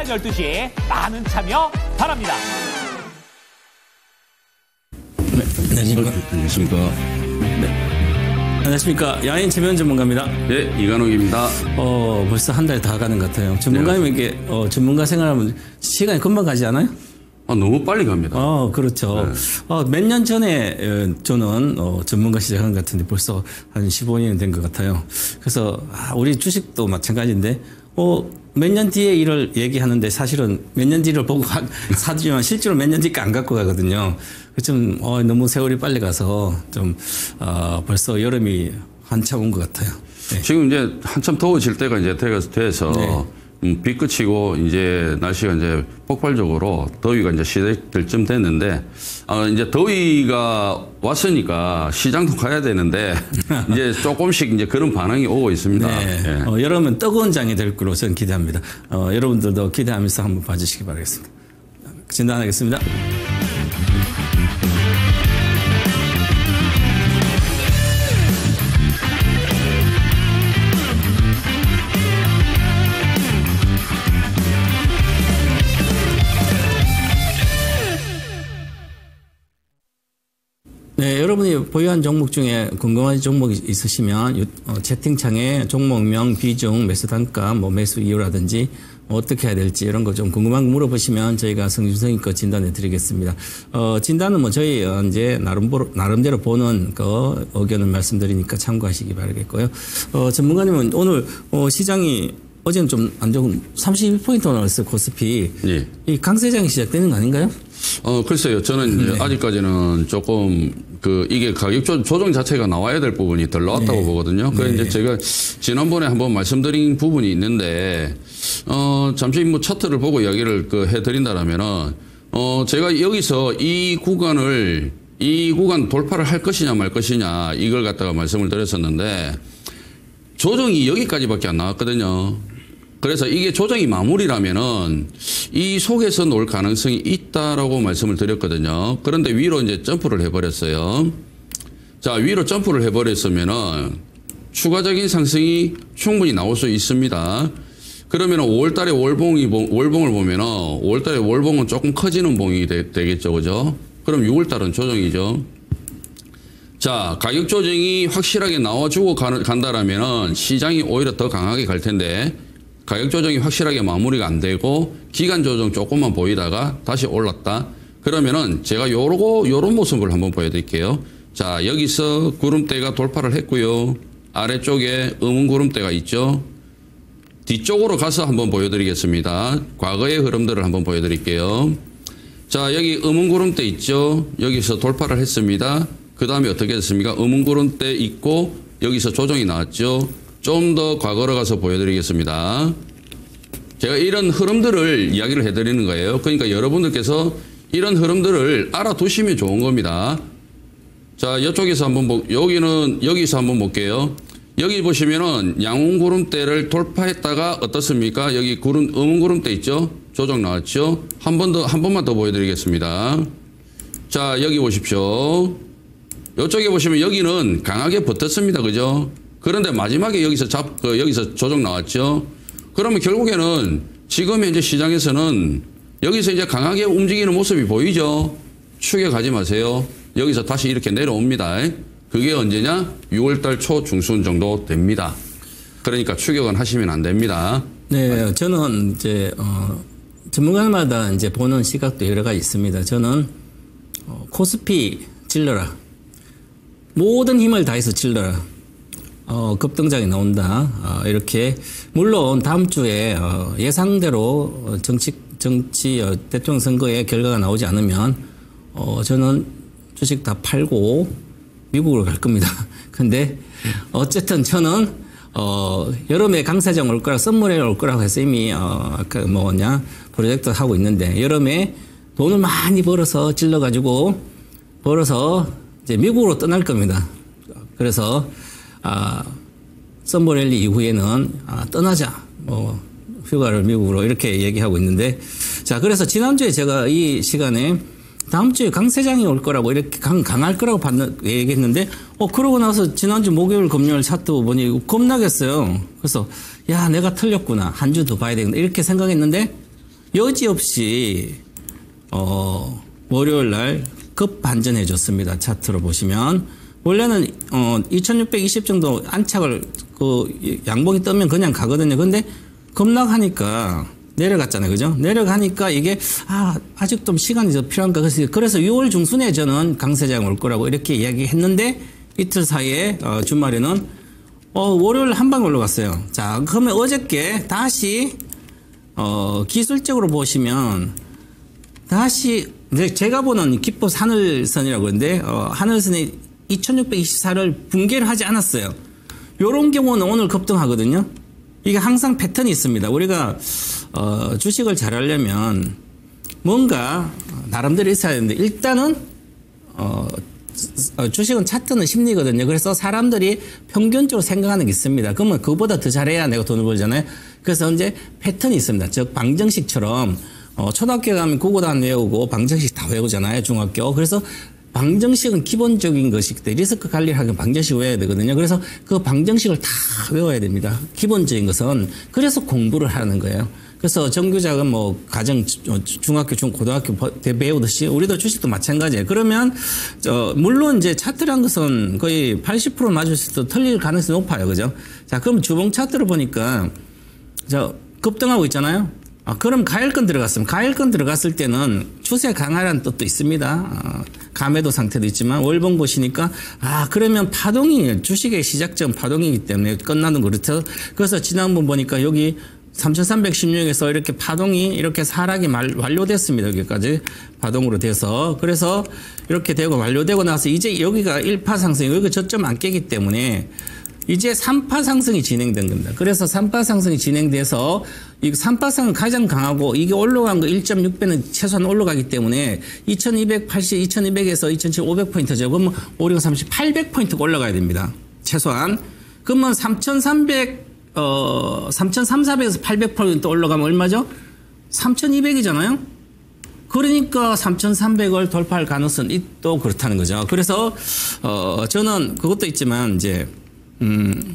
오전 12시 많은 참여 바랍니다. 네, 안녕하십니까. 네. 안녕하십니까. 야인 최면 전문가입니다. 네, 이관욱입니다. 벌써 한 달 다 가는 것 같아요. 전문가님에게 전문가 생활하면 시간이 금방 가지 않아요? 너무 빨리 갑니다. 그렇죠. 네. 몇 년 전에 저는 전문가 시작한 것 같은데 벌써 한 15년 된 것 같아요. 그래서 우리 주식도 마찬가지인데 몇 년 뒤에 일을 얘기하는데 사실은 몇 년 뒤를 보고 사주지만 실제로 몇 년 뒤가 안 갖고 가거든요. 좀 너무 세월이 빨리 가서 좀 벌써 여름이 한참 온 것 같아요. 네. 지금 이제 한참 더워질 때가 이제 돼서 네. 비 그치고 이제 날씨가 이제 폭발적으로 더위가 이제 시작될 쯤 됐는데 이제 더위가 왔으니까 시장도 가야 되는데 이제 조금씩 이제 그런 반응이 오고 있습니다. 네. 예. 여러분 뜨거운 장이 될 거로 저는 기대합니다. 여러분들도 기대하면서 한번 봐주시기 바라겠습니다. 진단하겠습니다. 네, 여러분이 보유한 종목 중에 궁금한 종목이 있으시면 채팅창에 종목명, 비중, 매수 단가, 매수 이유라든지 어떻게 해야 될지 이런 거 좀 궁금한 거 물어보시면 저희가 성심성의껏 진단해 드리겠습니다. 진단은 저희 이제 나름대로 보는 거 의견을 말씀드리니까 참고하시기 바라겠고요. 전문가님은 오늘 시장이 어제는 좀 안 좋은 31포인트 올랐어요, 코스피. 네. 이 강세장이 시작되는 거 아닌가요? 글쎄요. 저는 네. 아직까지는 조금 이게 가격 조정 자체가 나와야 될 부분이 덜 나왔다고 네. 보거든요. 그래서 네. 이제 제가 지난번에 한번 말씀드린 부분이 있는데, 잠시 차트를 보고 이야기를 해드린다라면은, 제가 여기서 이 구간 돌파를 할 것이냐 말 것이냐 이걸 갖다가 말씀을 드렸었는데, 조정이 여기까지밖에 안 나왔거든요. 그래서 이게 조정이 마무리라면은 이 속에서 놀 가능성이 있다라고 말씀을 드렸거든요. 그런데 위로 이제 점프를 해버렸어요. 자, 위로 점프를 해버렸으면은 추가적인 상승이 충분히 나올 수 있습니다. 그러면은 5월달에 월봉을 보면은 5월달에 월봉은 조금 커지는 봉이 되겠죠, 그죠? 그럼 6월달은 조정이죠. 자, 가격 조정이 확실하게 나와주고 간다라면은 시장이 오히려 더 강하게 갈 텐데. 가격 조정이 확실하게 마무리가 안 되고 기간 조정 조금만 보이다가 다시 올랐다. 그러면은 제가 요런 모습을 한번 보여드릴게요. 자, 여기서 구름대가 돌파를 했고요. 아래쪽에 음운 구름대가 있죠. 뒤쪽으로 가서 한번 보여드리겠습니다. 과거의 흐름들을 한번 보여드릴게요. 자, 여기 음운 구름대 있죠. 여기서 돌파를 했습니다. 그 다음에 어떻게 됐습니까? 음운 구름대 있고 여기서 조정이 나왔죠. 좀 더 과거로 가서 보여드리겠습니다. 제가 이런 흐름들을 이야기를 해드리는 거예요. 그러니까 여러분들께서 이런 흐름들을 알아두시면 좋은 겁니다. 자, 이쪽에서 여기서 한번 볼게요. 여기 보시면은 양운구름대를 돌파했다가 어떻습니까? 여기 음운구름대 있죠? 조정 나왔죠? 한 번만 더 보여드리겠습니다. 자, 여기 보십시오. 이쪽에 보시면 여기는 강하게 버텼습니다. 그죠? 그런데 마지막에 여기서 조정 나왔죠. 그러면 결국에는 지금 현재 시장에서는 여기서 이제 강하게 움직이는 모습이 보이죠. 추격하지 마세요. 여기서 다시 이렇게 내려옵니다. 그게 언제냐? 6월달 초 중순 정도 됩니다. 그러니까 추격은 하시면 안 됩니다. 네, 저는 이제 전문가마다 이제 보는 시각도 여러 가지 있습니다. 저는 코스피 질러라. 모든 힘을 다해서 질러라. 급등장이 나온다. 이렇게 물론 다음 주에 예상대로 정치 대통령 선거의 결과가 나오지 않으면 저는 주식 다 팔고 미국으로 갈 겁니다. 근데 어쨌든 저는 여름에 강세장 올 거라 썸머레일 올 거라고 해서 이미 프로젝트 하고 있는데 여름에 돈을 많이 벌어서 이제 미국으로 떠날 겁니다. 그래서 썸머랠리 이후에는 떠나자. 휴가를 미국으로 이렇게 얘기하고 있는데 자, 그래서 지난주에 제가 이 시간에 다음 주에 강세장이 올 거라고 이렇게 강할 거라고 얘기했는데 그러고 나서 지난주 목요일 금요일 차트 보니 겁나겠어요. 그래서 야, 내가 틀렸구나. 한 주 더 봐야 되겠다. 이렇게 생각했는데 여지없이 월요일 날 급반전해 줬습니다. 차트로 보시면 원래는 2620 정도 안착을 그 양봉이 뜨면 그냥 가거든요. 근데 급락하니까 내려갔잖아요. 그죠? 내려가니까 이게 아직 좀 시간이 더 필요한가. 그래서 6월 중순에 저는 강세장 올 거라고 이렇게 이야기했는데 이틀 사이에 주말에는 월요일 한 방에 올라갔어요. 자, 그러면 어저께 다시 기술적으로 보시면 다시 제가 보는 기법 하늘선이라고 그러는데 하늘선이 2624를 붕괴를 하지 않았어요. 요런 경우는 오늘 급등하거든요. 이게 항상 패턴이 있습니다. 우리가 주식을 잘 하려면 뭔가 나름대로 있어야 되는데 일단은 주식은 차트는 심리거든요. 그래서 사람들이 평균적으로 생각하는 게 있습니다. 그러면 그거보다 더 잘해야 내가 돈을 벌잖아요. 그래서 이제 패턴이 있습니다. 즉 방정식처럼 초등학교 가면 국어단 외우고 방정식 다 외우잖아요. 중학교. 그래서 방정식은 기본적인 것이기 때문에 리스크 관리를 하면 방정식 외워야 되거든요. 그래서 그 방정식을 다 외워야 됩니다. 기본적인 것은. 그래서 공부를 하는 거예요. 그래서 정규작은 뭐 가정, 중학교, 고등학교 배우듯이 우리도 주식도 마찬가지예요. 그러면 물론 이제 차트란 것은 거의 80% 맞을 수도 틀릴 가능성이 높아요. 그죠? 자, 그럼 주봉 차트를 보니까 급등하고 있잖아요. 그럼 가일권 들어갔으면 가일권 들어갔을 때는 추세 강하라는 뜻도 있습니다. 감매도 상태도 있지만 월봉 보시니까 그러면 파동이 주식의 시작점 파동이기 때문에 끝나는 그렇죠. 그래서 지난번 보니까 여기 3316에서 이렇게 파동이 이렇게 하락이 완료됐습니다. 여기까지 파동으로 돼서 그래서 이렇게 되고 완료되고 나서 이제 여기가 1파 상승 여기가 저점 안 깨기 때문에 이제 3파 상승이 진행된 겁니다. 그래서 3파 상승이 진행돼서 이 3파 상승은 가장 강하고 이게 올라간 거 1.6배는 최소한 올라가기 때문에 2280, 2200에서 2700포인트죠. 그러면 5630, 800포인트가 올라가야 됩니다. 최소한. 그러면 3300에서 800포인트 올라가면 얼마죠? 3200이잖아요? 그러니까 3300을 돌파할 가능성이 또 그렇다는 거죠. 그래서, 저는 그것도 있지만 이제,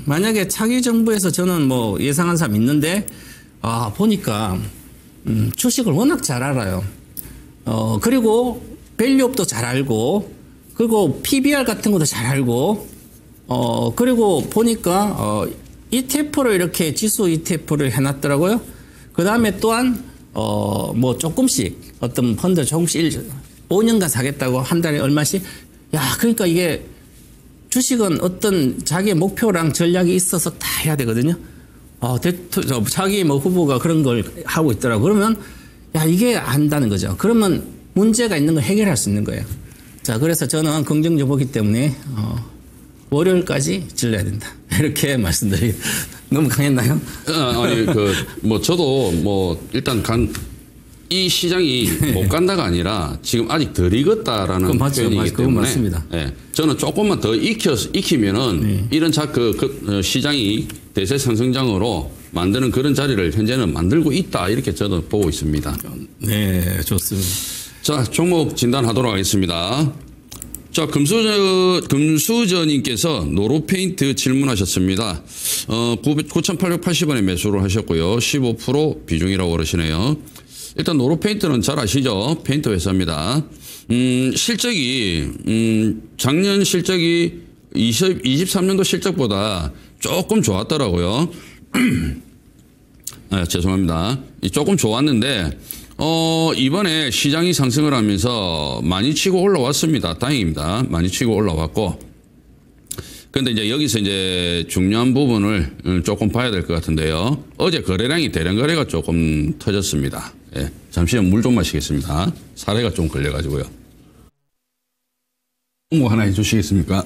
만약에 차기 정부에서 저는 뭐 예상한 사람 있는데, 보니까, 주식을 워낙 잘 알아요. 그리고 밸류업도 잘 알고, 그리고 PBR 같은 것도 잘 알고, 그리고 보니까, ETF를 이렇게 지수 ETF를 해놨더라고요. 그 다음에 또한, 뭐 조금씩 어떤 펀드 조금씩 5년간 사겠다고 한 달에 얼마씩. 그러니까 이게 주식은 어떤 자기의 목표랑 전략이 있어서 다 해야 되거든요. 자기 뭐 후보가 그런 걸 하고 있더라고. 그러면, 이게 안다는 거죠. 그러면 문제가 있는 걸 해결할 수 있는 거예요. 자, 그래서 저는 긍정적 보기 때문에, 월요일까지 질러야 된다. 이렇게 말씀드리겠습니다. 너무 강했나요? 아니, 저도 일단 이 시장이 못 간다가 아니라 지금 아직 덜 익었다라는 표현이기 때문에. 맞습니다. 예, 저는 조금만 더 익히면은 이런 시장이 대세 상승장으로 만드는 그런 자리를 현재는 만들고 있다. 이렇게 저는 보고 있습니다. 네, 좋습니다. 자, 종목 진단하도록 하겠습니다. 자, 금수저님께서 노로페인트 질문하셨습니다. 9,880원에 매수를 하셨고요. 15% 비중이라고 그러시네요. 일단 노로페인트는 잘 아시죠? 페인트 회사입니다. 실적이, 작년 실적이 23년도 실적보다 조금 좋았더라고요. 죄송합니다. 조금 좋았는데, 이번에 시장이 상승을 하면서 많이 치고 올라왔습니다. 다행입니다. 많이 치고 올라왔고. 근데 이제 여기서 이제 중요한 부분을 조금 봐야 될 것 같은데요. 어제 거래량이 대량 거래가 조금 터졌습니다. 예, 잠시만 물 좀 마시겠습니다. 사례가 좀 걸려가지고요. 홍보 하나 해주시겠습니까?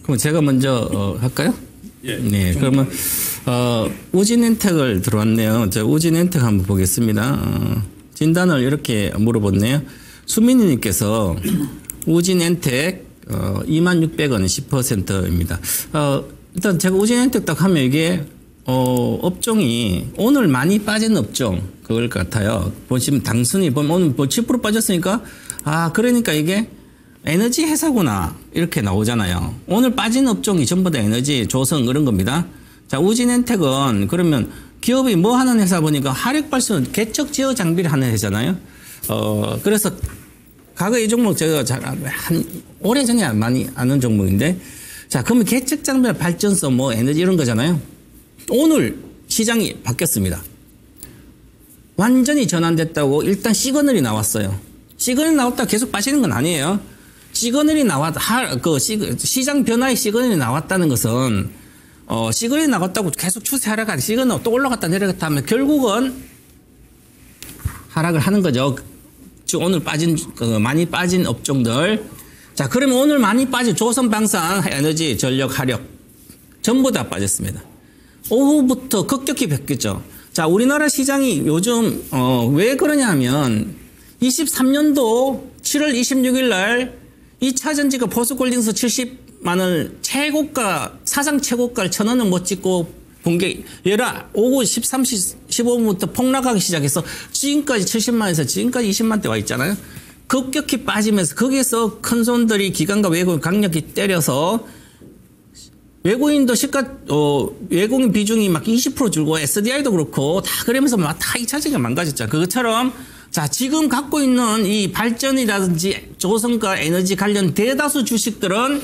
그럼 제가 먼저 할까요? 예. 네, 그러면 우진엔텍을 들어왔네요. 자, 우진엔텍 한번 보겠습니다. 진단을 이렇게 물어봤네요. 수민이님께서 우진엔텍 26,000원 10%입니다. 일단 제가 우진엔텍 딱 하면 이게 업종이 오늘 많이 빠진 업종 그걸 같아요. 보시면 단순히 보면 오늘 뭐 10% 빠졌으니까 그러니까 이게 에너지 회사구나 이렇게 나오잖아요. 오늘 빠진 업종이 전부 다 에너지, 조선 그런 겁니다. 자, 우진엔텍은 그러면 기업이 뭐 하는 회사 보니까 화력발전 개척 제어 장비를 하는 회사잖아요. 그래서 과거 이 종목 제가 한 오래전에 많이 아는 종목인데, 자, 그러면 개척 장비, 발전소, 뭐 에너지 이런 거잖아요. 오늘 시장이 바뀌었습니다. 완전히 전환됐다고 일단 시그널이 나왔어요. 시그널이 나왔다 계속 빠지는 건 아니에요. 시그널이 시장 변화의 시그널이 나왔다는 것은, 시그널이 나왔다고 계속 추세 하락하는 시그널 또 올라갔다 내려갔다 하면 결국은 하락을 하는 거죠. 즉, 오늘 많이 빠진 업종들. 자, 그러면 오늘 많이 빠진 조선, 방산, 에너지, 전력, 화력. 전부 다 빠졌습니다. 오후부터 급격히 바뀌었죠. 자, 우리나라 시장이 요즘, 왜 그러냐 하면, 23년도 7월 26일 날 2차 전지가 보스골딩스 70만원 최고가, 사상 최고가를 1,000원을 못 찍고 본 게, 얘라, 오후 13시 15분부터 폭락하기 시작해서 지금까지 70만원에서 지금까지 20만대 와 있잖아요. 급격히 빠지면서 거기에서 큰 손들이 기관과 외국인 강력히 때려서 외국인도 외국인 비중이 막 20% 줄고 SDI도 그렇고 다 그러면서 막 다 2차 전지가 망가졌죠. 그것처럼 자, 지금 갖고 있는 이 발전이라든지 조선과 에너지 관련 대다수 주식들은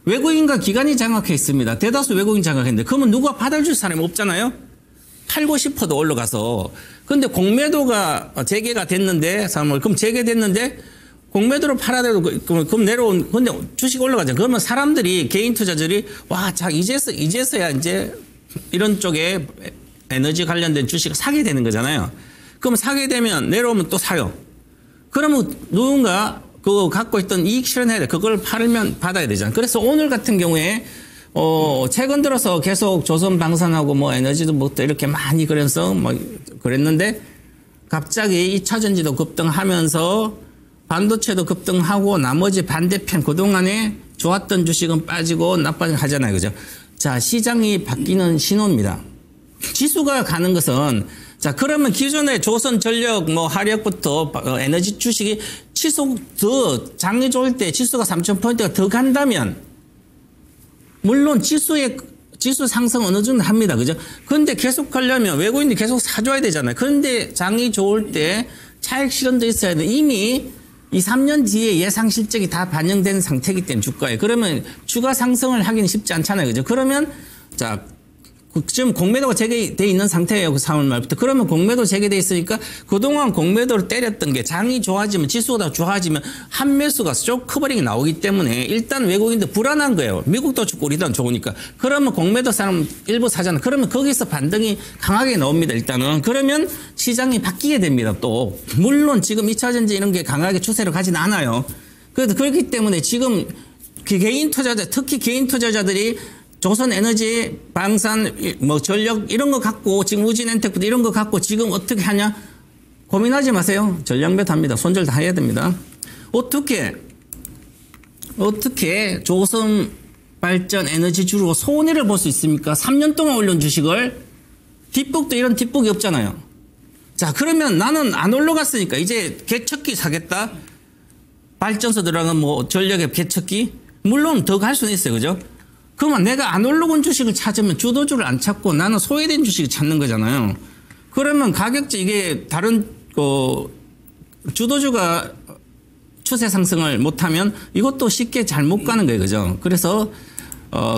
외국인과 기관이 장악해 있습니다. 대다수 외국인 장악했는데 그러면 누가 받아줄 사람이 없잖아요. 팔고 싶어도 올라가서. 근데 공매도가 재개가 됐는데, 그럼 재개됐는데 공매도로 팔아야 되고, 그럼 내려온, 근데 주식 올라가죠. 그러면 사람들이, 개인 투자자들이, 와, 자, 이제서야 이제 이런 쪽에 에너지 관련된 주식을 사게 되는 거잖아요. 그럼 사게 되면 내려오면 또 사요. 그러면 누군가 그거 갖고 있던 이익 실현해야 돼. 그걸 팔면 받아야 되잖아요. 그래서 오늘 같은 경우에, 최근 들어서 계속 조선 방산하고 뭐 에너지도 뭐 이렇게 많이 그래서 뭐 그랬는데 갑자기 2차 전지도 급등하면서 반도체도 급등하고 나머지 반대편 그동안에 좋았던 주식은 빠지고 나빠지고 하잖아요. 그죠? 자, 시장이 바뀌는 신호입니다. 지수가 가는 것은 자, 그러면 기존의 조선 전력 뭐 화력부터 에너지 주식이 장이 좋을 때 지수가 3,000포인트가 더 간다면 물론 지수 상승 어느 정도 합니다. 그죠? 그런데 계속 가려면 외국인들이 계속 사줘야 되잖아요. 그런데 장이 좋을 때 차익 실현도 있어야 돼. 이미 2, 3년 뒤에 예상 실적이 다 반영된 상태이기 때문에 주가에. 그러면 추가 상승을 하기는 쉽지 않잖아요. 그죠? 그러면, 자, 지금 공매도가 재개돼 있는 상태예요. 그 3월 말부터. 그러면 공매도 재개돼 있으니까 그동안 공매도를 때렸던 게 장이 좋아지면 지수가 좋아지면 한매수가 쇼 커버링이 나오기 때문에 일단 외국인들 불안한 거예요. 미국도 좋고 우리도 안 좋으니까. 그러면 공매도 사람 일부 사잖아요. 그러면 거기서 반등이 강하게 나옵니다. 일단은. 그러면 시장이 바뀌게 됩니다. 또. 물론 지금 2차 전지 이런 게 강하게 추세를 가진 않아요. 그래서 그렇기 때문에 지금 개인 투자자, 특히 개인 투자자들이 조선 에너지, 방산, 뭐 전력 이런 거 갖고 지금 우진엔텍부터 이런 거 갖고 지금 어떻게 하냐 고민하지 마세요. 전략 매도합니다. 손절 다 해야 됩니다. 어떻게 조선 발전 에너지주로 손해를 볼 수 있습니까? 3년 동안 올린 주식을 뒷북도 이런 뒷북이 없잖아요. 자, 그러면 나는 안 올라갔으니까 이제 개척기 사겠다. 발전소 들어가는 뭐 전력의 개척기 물론 더 갈 수는 있어요. 그죠? 그러면 내가 안 올라온 주식을 찾으면 주도주를 안 찾고 나는 소외된 주식을 찾는 거잖아요. 그러면 가격지 이게 다른 주도주가 추세 상승을 못하면 이것도 쉽게 잘 못 가는 거예요. 그죠? 그래서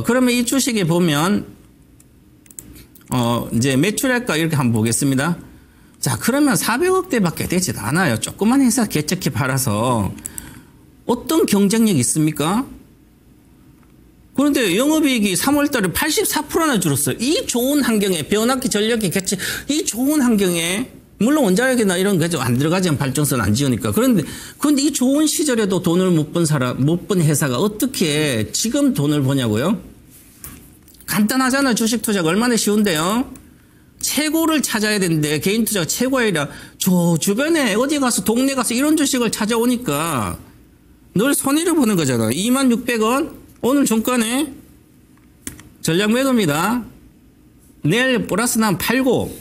그러면 이 주식에 보면 이제 매출액가 이렇게 한번 보겠습니다. 자, 그러면 400억대밖에 되지도 않아요. 조그만 회사 개척해 팔아서 어떤 경쟁력이 있습니까? 그런데 영업이익이 3월달에 84%나 줄었어요. 이 좋은 환경에 변압기 전력기 개체 이 좋은 환경에 물론 원자력이나 이런 게 안 들어가지만 발전소는 안 지으니까 그런데 이 좋은 시절에도 돈을 못 번 회사가 어떻게 지금 돈을 버냐고요? 간단하잖아요. 주식 투자가 얼마나 쉬운데요. 최고를 찾아야 되는데 개인 투자가 최고가 아니라 저 주변에 어디 가서 동네 가서 이런 주식을 찾아오니까 늘 손해를 보는 거잖아요. 26,000원 오늘 종가네 전략 매도입니다. 내일 플러스 나면 팔고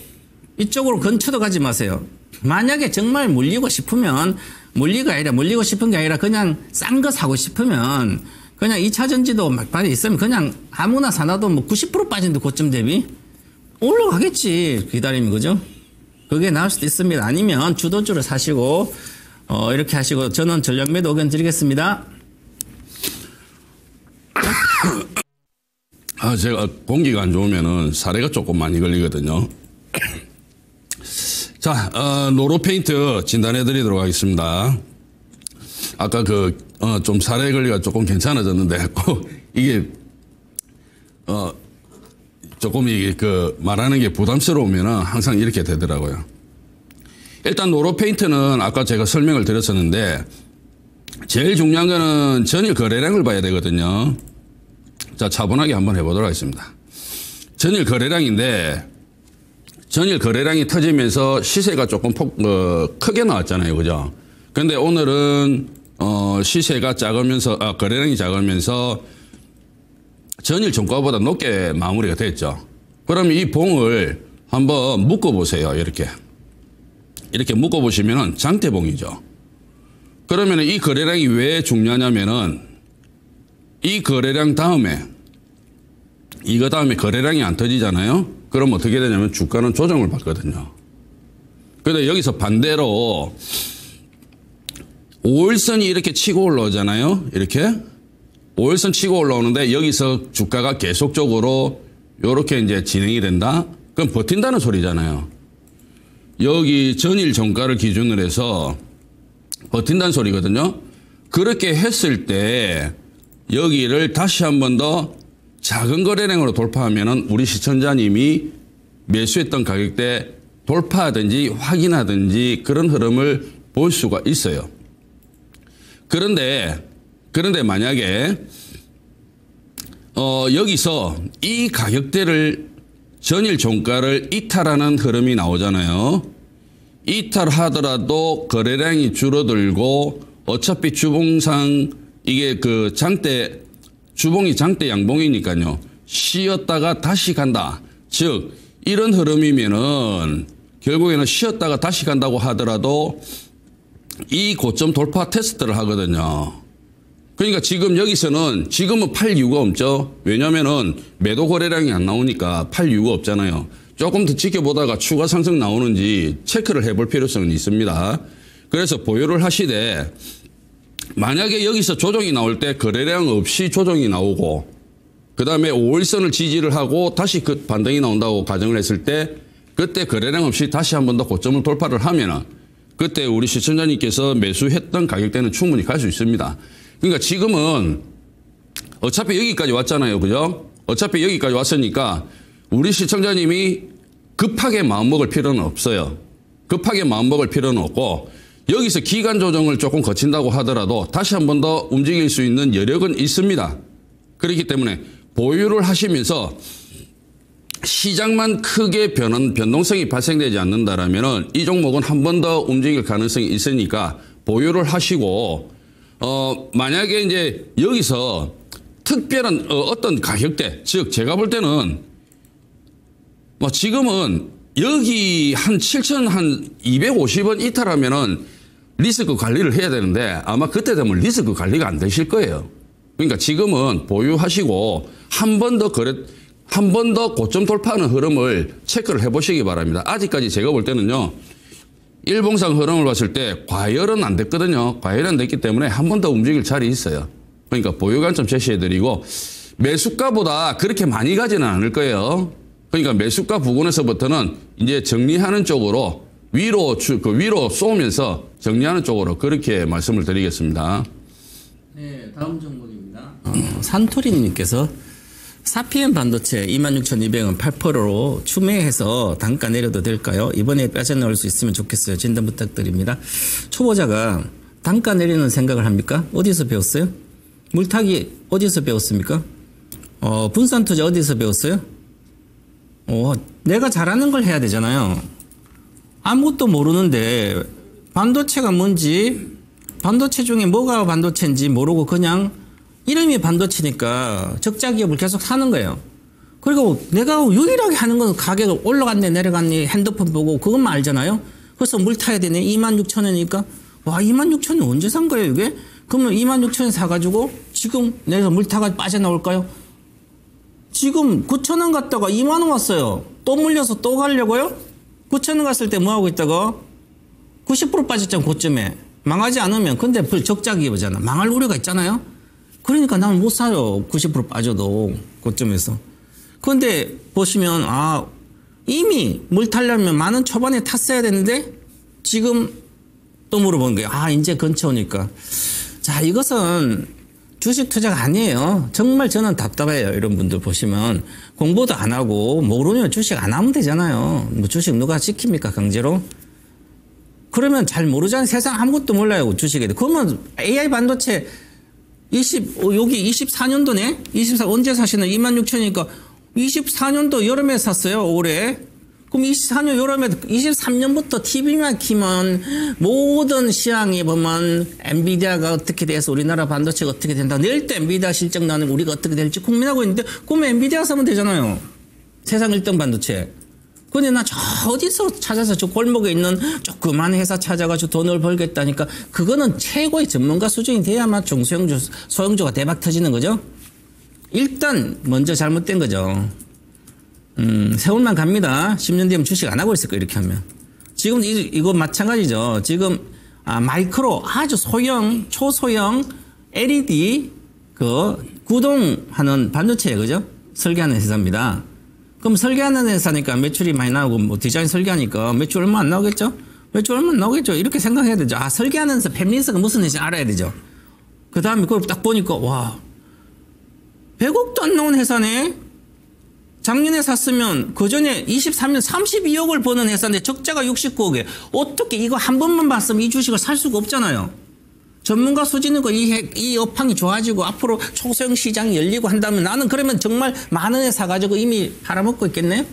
이쪽으로 근처도 가지 마세요. 만약에 정말 물리고 싶으면 물리고 싶은 게 아니라 그냥 싼 거 사고 싶으면 그냥 2차 전지도 막판에 있으면 그냥 아무나 사놔도 뭐 90% 빠진데 고점 대비 올라가겠지. 기다리면, 그죠? 그게 나을 수도 있습니다. 아니면 주도주를 사시고, 이렇게 하시고, 저는 전략 매도 의견 드리겠습니다. 제가 공기가 안 좋으면은 사례가 조금 많이 걸리거든요. 자, 노로페인트 진단해 드리도록 하겠습니다. 아까 좀 사례 걸리가 조금 괜찮아졌는데, 이게, 조금 이게 말하는 게 부담스러우면은 항상 이렇게 되더라고요. 일단 노로페인트는 아까 제가 설명을 드렸었는데, 제일 중요한 거는 전일 거래량을 봐야 되거든요. 자, 차분하게 한번 해보도록 하겠습니다. 전일 거래량인데, 전일 거래량이 터지면서 시세가 조금 크게 나왔잖아요. 그죠? 근데 오늘은, 시세가 작으면서, 거래량이 작으면서 전일 종가보다 높게 마무리가 됐죠. 그럼 이 봉을 한번 묶어보세요. 이렇게. 이렇게 묶어보시면은 장대봉이죠. 그러면 이 거래량이 왜 중요하냐면은 이 거래량 다음에 이거 다음에 거래량이 안 터지잖아요. 그럼 어떻게 되냐면 주가는 조정을 받거든요. 그런데 여기서 반대로 5일선이 이렇게 치고 올라오잖아요. 이렇게 5일선 치고 올라오는데 여기서 주가가 계속적으로 이렇게 이제 진행이 된다. 그럼 버틴다는 소리잖아요. 여기 전일 종가를 기준으로 해서 버틴다는 소리거든요. 그렇게 했을 때 여기를 다시 한 번 더 작은 거래량으로 돌파하면은 우리 시청자님이 매수했던 가격대 돌파하든지 확인하든지 그런 흐름을 볼 수가 있어요. 그런데 만약에 여기서 이 가격대를 전일 종가를 이탈하는 흐름이 나오잖아요. 이탈하더라도 거래량이 줄어들고 어차피 주봉상 이게 주봉이 장대 양봉이니까요. 쉬었다가 다시 간다. 즉 이런 흐름이면은 결국에는 쉬었다가 다시 간다고 하더라도 이 고점 돌파 테스트를 하거든요. 그러니까 지금은 팔 이유가 없죠. 왜냐면은 매도 거래량이 안 나오니까 팔 이유가 없잖아요. 조금 더 지켜보다가 추가 상승 나오는지 체크를 해볼 필요성은 있습니다. 그래서 보유를 하시되 만약에 여기서 조정이 나올 때 거래량 없이 조정이 나오고 그 다음에 5일선을 지지를 하고 다시 그 반등이 나온다고 가정을 했을 때 그때 거래량 없이 다시 한 번 더 고점을 돌파를 하면은 그때 우리 시청자님께서 매수했던 가격대는 충분히 갈 수 있습니다. 그러니까 지금은 어차피 여기까지 왔잖아요. 그죠? 어차피 여기까지 왔으니까 우리 시청자님이 급하게 마음먹을 필요는 없어요. 급하게 마음먹을 필요는 없고 여기서 기간 조정을 조금 거친다고 하더라도 다시 한 번 더 움직일 수 있는 여력은 있습니다. 그렇기 때문에 보유를 하시면서 시장만 크게 변동성이 발생되지 않는다라면 이 종목은 한 번 더 움직일 가능성이 있으니까 보유를 하시고 만약에 이제 여기서 특별한 어떤 가격대, 즉 제가 볼 때는 지금은 여기 한 7,250원 이탈하면은 리스크 관리를 해야 되는데 아마 그때 되면 리스크 관리가 안 되실 거예요. 그러니까 지금은 보유하시고 한 번 더 고점 돌파하는 흐름을 체크를 해보시기 바랍니다. 아직까지 제가 볼 때는요. 일봉상 흐름을 봤을 때 과열은 안 됐거든요. 과열은 안 됐기 때문에 한 번 더 움직일 자리 있어요. 그러니까 보유 관점 제시해드리고 매수가보다 그렇게 많이 가지는 않을 거예요. 그러니까 매수가 부근에서부터는 이제 정리하는 쪽으로 위로 쏘면서 정리하는 쪽으로 그렇게 말씀을 드리겠습니다. 네, 다음 종목입니다. 산토리님께서 사피엔 반도체 26,200원 8%로 추매해서 단가 내려도 될까요? 이번에 빠져나올 수 있으면 좋겠어요. 진단 부탁드립니다. 초보자가 단가 내리는 생각을 합니까? 어디서 배웠어요? 물타기 어디서 배웠습니까? 분산 투자 어디서 배웠어요? 내가 잘하는 걸 해야 되잖아요. 아무것도 모르는데 반도체가 뭔지 반도체 중에 뭐가 반도체인지 모르고 그냥 이름이 반도체니까 적자 기업을 계속 사는 거예요. 그리고 내가 유일하게 하는 건 가격을 올라갔네 내려갔네 핸드폰 보고 그것만 알잖아요. 그래서 물 타야 되네. 26,000원이니까 와 26,000원 언제 산 거예요 이게? 그러면 26,000원 사가지고 지금 내가 물 타가 빠져나올까요? 지금 9,000원 갔다가 2만 원 왔어요. 또 물려서 또 가려고요? 9,000원 갔을 때 뭐 하고 있다가 90% 빠졌잖아, 고점에. 망하지 않으면. 근데 적자 기업이잖아. 망할 우려가 있잖아요. 그러니까 나는 못 사요. 90% 빠져도 고점에서. 근데 보시면 이미 물 타려면 10,000원 초반에 탔어야 되는데 지금 또 물어보는 거예요. 이제 근처 오니까. 자, 이것은 주식 투자가 아니에요. 정말 저는 답답해요. 이런 분들 보시면 공부도 안 하고 모르면 주식 안 하면 되잖아요. 뭐 주식 누가 시킵니까, 강제로? 그러면 잘 모르잖아요. 세상 아무것도 몰라요, 주식에. 그러면 AI 반도체 여기 24년도네? 24 언제 사시나? 26,000이니까 24년도 여름에 샀어요, 올해. 그럼 24년 여름에 23년부터 TV만 키면 모든 시황에 보면 엔비디아가 어떻게 돼서 우리나라 반도체가 어떻게 된다. 내일 또 엔비디아 실적 나는 우리가 어떻게 될지 고민하고 있는데 그러면 엔비디아 사면 되잖아요. 세상 1등 반도체. 근데 나 저 어디서 찾아서 저 골목에 있는 조그만 회사 찾아가지고 돈을 벌겠다니까 그거는 최고의 전문가 수준이 돼야만 중소형주, 소형주가 대박 터지는 거죠. 일단 먼저 잘못된 거죠. 세월만 갑니다. 10년 뒤면 주식 안 하고 있을 거예요. 이렇게 하면. 지금 이거 마찬가지죠. 지금 마이크로 아주 소형, 초소형 LED 구동하는 반도체예요. 그죠? 설계하는 회사입니다. 그럼 설계하는 회사니까 매출이 많이 나오고 뭐 디자인 설계하니까 매출 얼마 안 나오겠죠? 매출 얼마 안 나오겠죠? 이렇게 생각해야 되죠. 설계하는 회사 패밀리스가 무슨 회사인지 알아야 되죠. 그 다음에 그걸 딱 보니까 와 100억도 안 나온 회사네. 작년에 샀으면 그 전에 23년 32억을 버는 회사인데 적자가 69억에 어떻게 이거 한 번만 봤으면 이 주식을 살 수가 없잖아요. 전문가 수준이고 이 업황이 좋아지고 앞으로 초소형 시장이 열리고 한다면 나는 그러면 정말 만 원에 사가지고 이미 팔아먹고 있겠네요.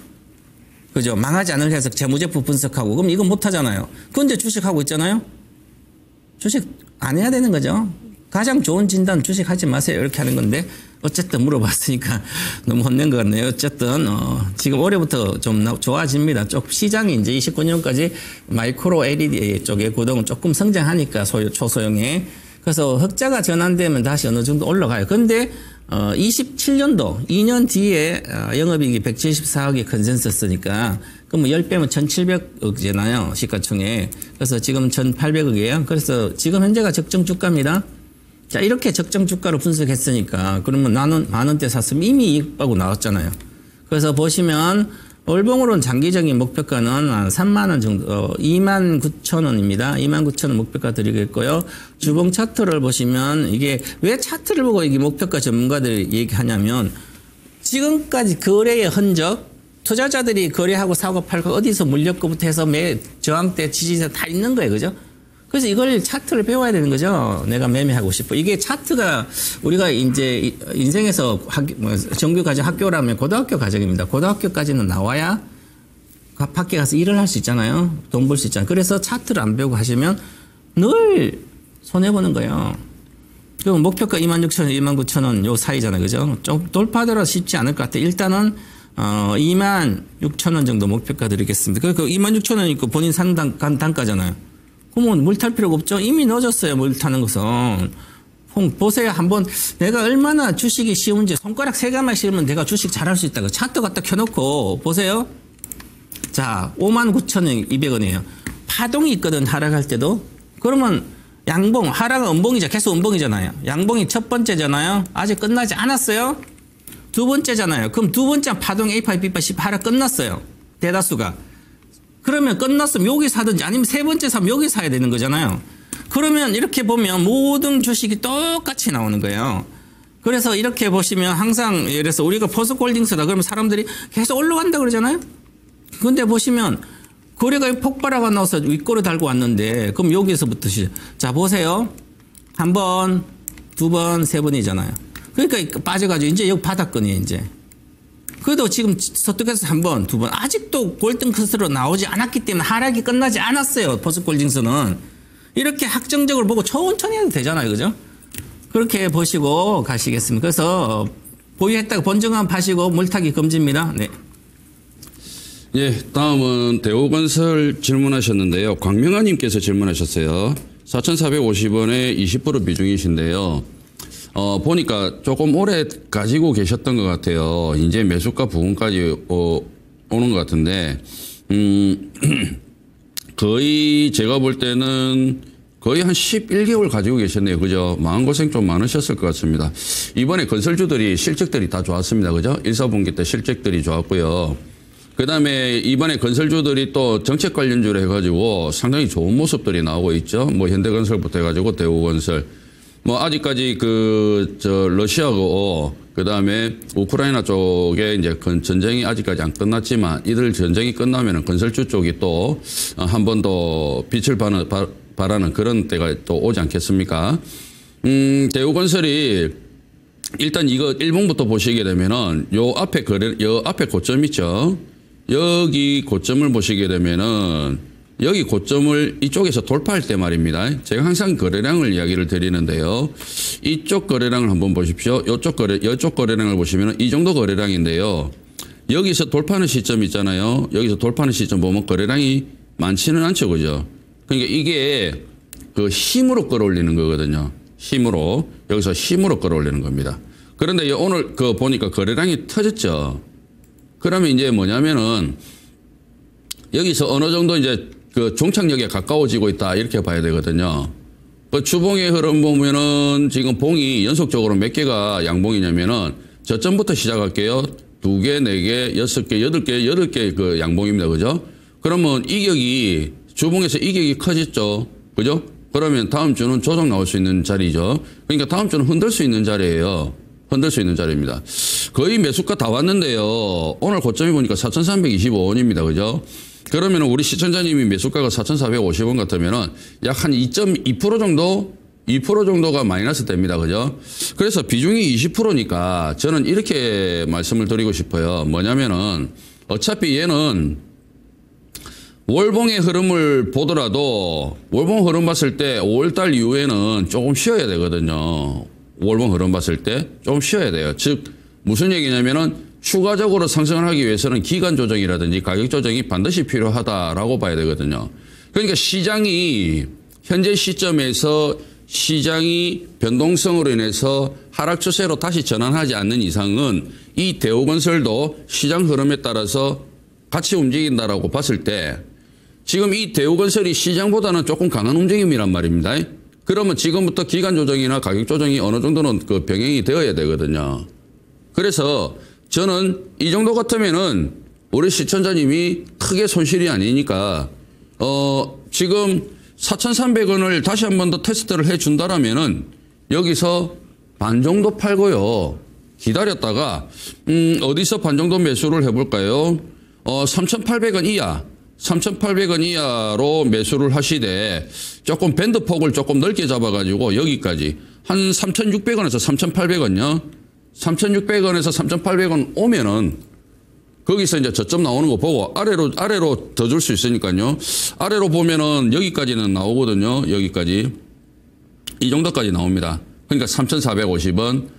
그죠? 망하지 않을 회사 재무제표 분석하고 그럼 이거 못하잖아요. 그런데 주식하고 있잖아요. 주식 안 해야 되는 거죠. 가장 좋은 진단 주식하지 마세요. 이렇게 하는 건데 어쨌든 물어봤으니까 너무 혼낸 것 같네요. 어쨌든 지금 올해부터 좀 좋아집니다. 시장이 이제 29년까지 마이크로 LED 쪽의 구동은 조금 성장하니까 초소형에. 그래서 흑자가 전환되면 다시 어느 정도 올라가요. 근데 27년도 2년 뒤에 영업이익이 174억이 컨센서스니까 그럼 뭐 10배면 1,700억이잖아요. 시가총액. 그래서 지금 1,800억이에요. 그래서 지금 현재가 적정 주가입니다. 자, 이렇게 적정 주가로 분석했으니까 그러면 나는 만 원대 샀으면 이미 이익하고 나왔잖아요. 그래서 보시면 월봉으로는 장기적인 목표가는 한 3만 원 정도, 29,000원입니다. 29,000원 목표가 드리겠고요. 주봉 차트를 보시면 이게 왜 차트를 보고 이게 목표가 전문가들이 얘기하냐면 지금까지 거래의 흔적, 투자자들이 거래하고 사고 팔고 어디서 물렸고부터 해서 매 저항대, 지지대 다 있는 거예요. 그죠? 그래서 이걸 차트를 배워야 되는 거죠. 내가 매매하고 싶어. 이게 차트가 우리가 이제 인생에서 정규 과정 학교라면 고등학교 과정입니다. 고등학교까지는 나와야 밖에 가서 일을 할 수 있잖아요. 돈 벌 수 있잖아요. 그래서 차트를 안 배우고 하시면 늘 손해보는 거예요. 그럼 목표가 26,000원, 29,000원 요 사이잖아요. 그죠? 좀 돌파되라 쉽지 않을 것 같아요. 일단은 26,000원 정도 목표가 드리겠습니다. 그러니까 26,000원 있고 본인 상당 단가잖아요. 그러면 물 탈 필요가 없죠. 이미 늦었어요. 물 타는 것은. 보세요. 한번 내가 얼마나 주식이 쉬운지 손가락 3개만 씌우면 내가 주식 잘할 수 있다고. 차트 갖다 켜놓고 보세요. 자, 59,200원이에요. 파동이 있거든. 하락할 때도. 그러면 양봉, 하락은 음봉이죠. 계속 음봉이잖아요. 양봉이 첫 번째잖아요. 아직 끝나지 않았어요. 두 번째잖아요. 그럼 두 번째 파동 A5, B5, C 하락 끝났어요. 대다수가. 그러면 끝났으면 여기 사든지 아니면 세 번째 사면 여기 사야 되는 거잖아요. 그러면 이렇게 보면 모든 주식이 똑같이 나오는 거예요. 그래서 이렇게 보시면 항상 예를 들어서 우리가 포스코홀딩스다 그러면 사람들이 계속 올라간다 그러잖아요. 근데 보시면 거래가 폭발하고 나와서 윗꼬리 달고 왔는데 그럼 여기서부터 자 보세요. 한 번, 두 번, 세 번이잖아요. 그러니까 빠져가지고 이제 여기 바닥권이에요 이제. 그래도 지금 서쪽에서 한 번, 두 번 아직도 골든크로스로 나오지 않았기 때문에 하락이 끝나지 않았어요. 포스코홀딩스는. 이렇게 확정적으로 보고 천천히 해도 되잖아요. 그죠? 그렇게 보시고 가시겠습니다. 그래서 보유했다가 번정한 파시고 물타기 금지입니다. 네. 예, 다음은 대우건설 질문하셨는데요. 광명아님께서 질문하셨어요. 4,450원에 20% 비중이신데요. 보니까 조금 오래 가지고 계셨던 것 같아요. 이제 매수가 부분까지 오는 것 같은데, 거의 제가 볼 때는 거의 한 11개월 가지고 계셨네요. 그죠? 마음고생 좀 많으셨을 것 같습니다. 이번에 건설주들이 실적들이 다 좋았습니다. 그죠? 1, 4분기 때 실적들이 좋았고요. 그 다음에 이번에 건설주들이 또 정책 관련주로 해가지고 상당히 좋은 모습들이 나오고 있죠. 뭐 현대건설부터 해가지고 대우건설. 뭐 아직까지 러시아고 그 다음에 우크라이나 쪽에 이제 전쟁이 아직까지 안 끝났지만 이들 전쟁이 끝나면은 건설주 쪽이 또 한 번 더 빛을 바라는 그런 때가 또 오지 않겠습니까? 대우건설이 일단 이거 1봉부터 보시게 되면은 요 앞에 고점 있죠. 여기 고점을 보시게 되면은 여기 고점을 이쪽에서 돌파할 때 말입니다. 제가 항상 거래량을 이야기를 드리는데요. 이쪽 거래량을 한번 보십시오. 이쪽 거래량을 보시면 이 정도 거래량인데요. 여기서 돌파하는 시점 있잖아요. 여기서 돌파하는 시점 보면 거래량이 많지는 않죠. 그죠? 그러니까 이게 그 힘으로 끌어올리는 거거든요. 힘으로. 여기서 힘으로 끌어올리는 겁니다. 그런데 오늘 보니까 거래량이 터졌죠. 그러면 이제 뭐냐면은 여기서 어느 정도 이제 그 종착역에 가까워지고 있다 이렇게 봐야 되거든요. 그 주봉의 흐름 보면은 지금 봉이 연속적으로 몇 개가 양봉이냐면은 저점부터 시작할게요. 2개, 4개, 6개, 8개 그 양봉입니다. 그죠? 그러면 이격이 주봉에서 이격이 커졌죠. 그죠? 그러면 다음 주는 조정 나올 수 있는 자리죠. 그러니까 다음 주는 흔들 수 있는 자리예요. 흔들 수 있는 자리입니다. 거의 매수가 다 왔는데요. 오늘 고점이 보니까 4,325원입니다. 그죠? 그러면 우리 시청자님이 매수가가 4,450원 같으면은 약 한 2.2% 정도? 2% 정도가 마이너스 됩니다. 그죠? 그래서 비중이 20%니까 저는 이렇게 말씀을 드리고 싶어요. 뭐냐면은 어차피 얘는 월봉의 흐름을 보더라도 월봉 흐름 봤을 때 5월달 이후에는 조금 쉬어야 되거든요. 월봉 흐름 봤을 때 조금 쉬어야 돼요. 즉 무슨 얘기냐면은 추가적으로 상승을 하기 위해서는 기간 조정이라든지 가격 조정이 반드시 필요하다라고 봐야 되거든요. 그러니까 시장이 현재 시점에서 시장이 변동성으로 인해서 하락 추세로 다시 전환하지 않는 이상은 이 대우건설도 시장 흐름에 따라서 같이 움직인다라고 봤을 때 지금 이 대우건설이 시장보다는 조금 강한 움직임이란 말입니다. 그러면 지금부터 기간 조정이나 가격 조정이 어느 정도는 그 병행이 되어야 되거든요. 그래서 저는 이 정도 같으면은 우리 시청자님이 크게 손실이 아니니까 지금 4,300원을 다시 한 번 더 테스트를 해준다라면은 여기서 반 정도 팔고요. 기다렸다가 어디서 반 정도 매수를 해볼까요? 3,800원 이하. 3,800원 이하로 매수를 하시되 조금 밴드폭을 조금 넓게 잡아가지고 여기까지 한 3,600원에서 3,800원요. 3,600원에서 3,800원 오면은 거기서 이제 저점 나오는 거 보고 아래로 더 줄 수 있으니까요. 아래로 보면은 여기까지는 나오거든요. 여기까지. 이 정도까지 나옵니다. 그러니까 3,450원.